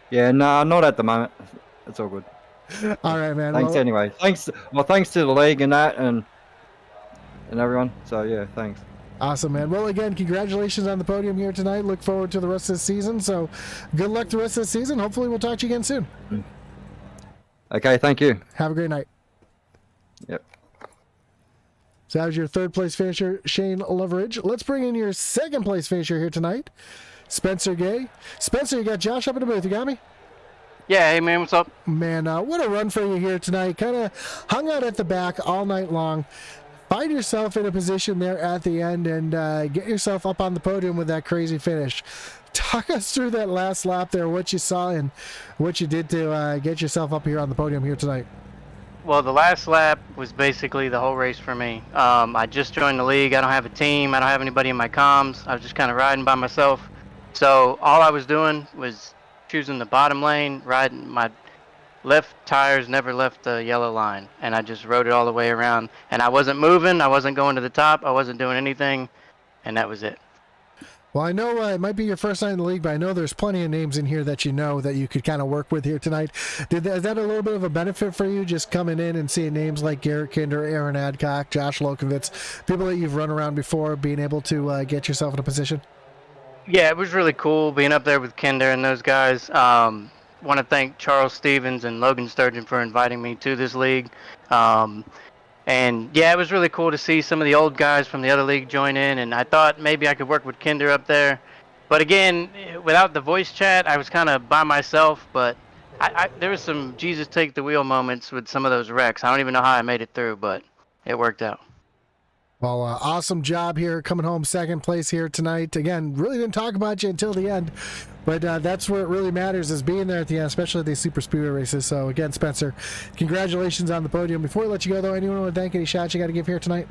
Yeah, no, not at the moment. It's all good. All right, man. Thanks anyway. Thanks to the league and that and everyone. So yeah, thanks. Awesome, man. Well, again, congratulations on the podium here tonight. Look forward to the rest of the season. So good luck the rest of the season. Hopefully we'll talk to you again soon. Okay, thank you. Have a great night. Yep. So that was your 3rd place finisher, Shane Loveridge. Let's bring in your 2nd place finisher here tonight, Spencer Gay. Spencer, you got Josh up in the booth. You got me? Yeah, hey man, what's up? Man, what a run for you here tonight. Kind of hung out at the back all night long. Find yourself in a position there at the end and get yourself up on the podium with that crazy finish. Talk us through that last lap there, what you saw and what you did to get yourself up here on the podium here tonight. Well, the last lap was basically the whole race for me. I just joined the league. I don't have a team. I don't have anybody in my comms. I was just kind of riding by myself. So all I was doing was choosing the bottom lane, riding. My left tires never left the yellow line, and I just rode it all the way around. And I wasn't moving. I wasn't going to the top. I wasn't doing anything, and that was it. Well, I know it might be your first night in the league, but I know there's plenty of names in here that you know that you could kind of work with here tonight. Is that a little bit of a benefit for you, just coming in and seeing names like Garrett Kinder, Aaron Adcock, Josh Lokovitz, people that you've run around before, being able to get yourself in a position? Yeah, it was really cool being up there with Kinder and those guys. Want to thank Charles Stevens and Logan Sturgeon for inviting me to this league. And yeah, it was really cool to see some of the old guys from the other league join in, and I thought maybe I could work with Kinder up there. But again, without the voice chat, I was kind of by myself, but there was some Jesus take the wheel moments with some of those wrecks. I don't even know how I made it through, but it worked out. Well, awesome job here, coming home second place here tonight. Again, really didn't talk about you until the end, but that's where it really matters, is being there at the end, especially these super speedway races. So again, Spencer, congratulations on the podium. Before we let you go, though, anyone want to thank, any shots you got to give here tonight?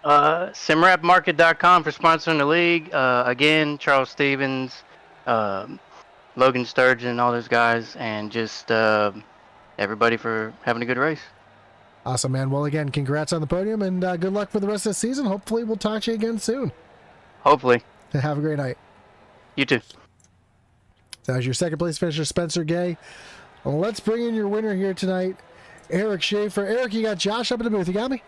Simrapmarket.com for sponsoring the league. Again, Charles Stevens, Logan Sturgeon, all those guys, and just everybody for having a good race. Awesome, man. Well, again, congrats on the podium, and good luck for the rest of the season. Hopefully, we'll talk to you again soon. Hopefully. Have a great night. You too. So as your second place finisher, Spencer Gay. Well, let's bring in your winner here tonight, Eric Schaefer. Eric, you got Josh up in the booth. You got me?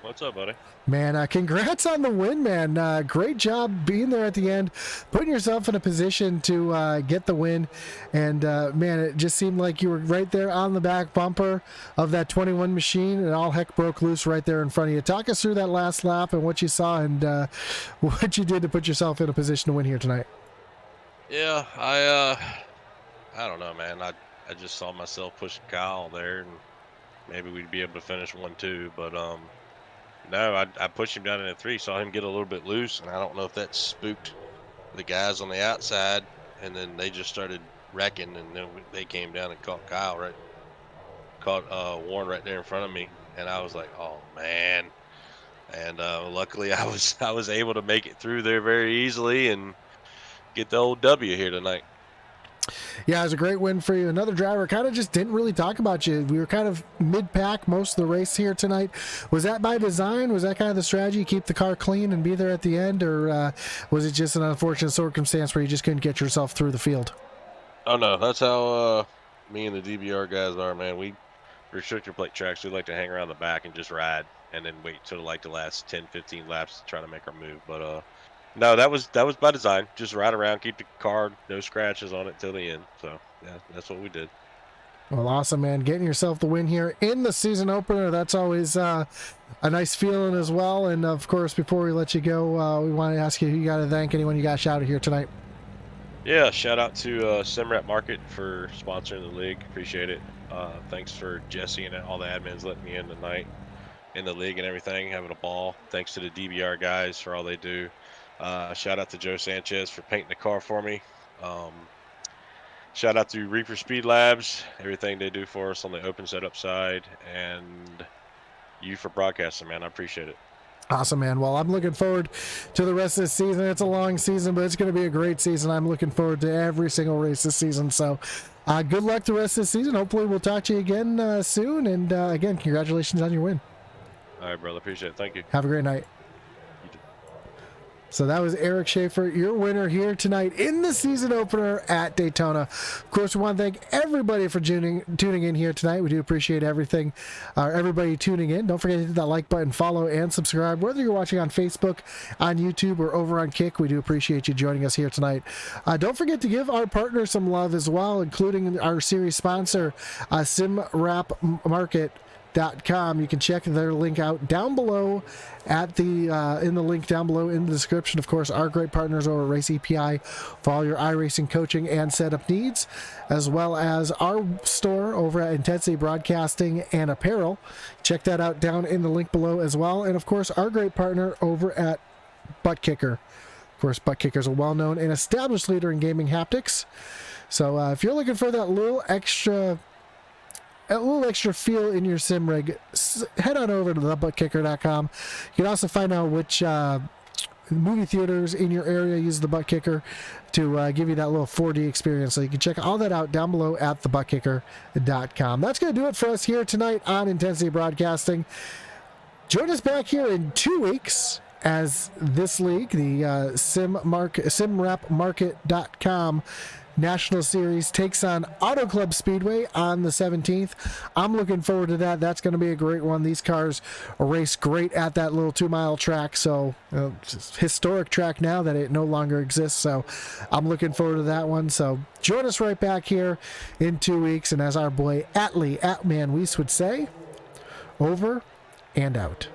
What's up, buddy? Man, congrats on the win, man. Great job being there at the end, putting yourself in a position to get the win. And, man, it just seemed like you were right there on the back bumper of that 21 machine, and all heck broke loose right there in front of you. Talk us through that last lap and what you saw and what you did to put yourself in a position to win here tonight. Yeah, I don't know, man. I just saw myself pushing Kyle there, and maybe we'd be able to finish 1-2, but no, I pushed him down in at 3, saw him get a little bit loose, and I don't know if that spooked the guys on the outside, and then they just started wrecking, and then they came down and caught Warren right there in front of me, and I was like, oh man. And luckily I was able to make it through there very easily and get the old W here tonight. Yeah, it was a great win for you. Another driver kind of just didn't really talk about you. We were kind of mid-pack most of the race here tonight. Was that by design? Was that kind of the strategy, keep the car clean and be there at the end? Or was it just an unfortunate circumstance where you just couldn't get yourself through the field? Oh, no, that's how me and the DBR guys are, man. We restrictor plate tracks. We like to hang around the back and just ride and then wait till like the last 10, 15 laps to try to make our move. But no, that was by design. Just ride around, keep the car, no scratches on it till the end. So, yeah, that's what we did. Well, awesome, man. Getting yourself the win here in the season opener, that's always a nice feeling as well. And, of course, before we let you go, we want to ask you who you got to thank, anyone you got shouted here tonight. Yeah, shout out to Simrap Market for sponsoring the league. Appreciate it. Thanks for Jesse and all the admins letting me in tonight in the league and everything, having a ball. Thanks to the DBR guys for all they do. Shout out to Joe Sanchez for painting the car for me. Shout out to Reaper Speed Labs, everything they do for us on the open setup side, and you for broadcasting, man. I appreciate it. Awesome, man. Well, I'm looking forward to the rest of the season. It's a long season, but it's going to be a great season. I'm looking forward to every single race this season. So good luck the rest of the season. Hopefully we'll talk to you again soon. And again, congratulations on your win. All right, brother. Appreciate it. Thank you. Have a great night. So that was Eric Schaefer, your winner here tonight in the season opener at Daytona. Of course, we want to thank everybody for tuning in here tonight. We do appreciate everything, everybody tuning in. Don't forget to hit that like button, follow, and subscribe. Whether you're watching on Facebook, on YouTube, or over on Kick, we do appreciate you joining us here tonight. Don't forget to give our partners some love as well, including our series sponsor, SimRapMarket.com. You can check their link out down below at the in the link down below in the description. Of course, our great partners over at Race EPI for all your iRacing coaching and setup needs, as well as our store over at Intensity Broadcasting and Appearal. Check that out down in the link below as well. And of course, our great partner over at Butt Kicker. Of course, Butt Kicker is a well-known and established leader in gaming haptics. So if you're looking for that little extra feel in your sim rig, head on over to thebuttkicker.com. You can also find out which movie theaters in your area use the Butt Kicker to give you that little 4D experience. So you can check all that out down below at thebuttkicker.com. That's going to do it for us here tonight on Intensity Broadcasting. Join us back here in 2 weeks as this league, the SimRapMarket.com National Series, takes on Auto Club Speedway on the 17th. I'm looking forward to that. That's going to be a great one. These cars race great at that little 2-mile track. So it's a historic track now that it no longer exists. So I'm looking forward to that one. So join us right back here in 2 weeks. And as our boy Atman Weiss would say, over and out.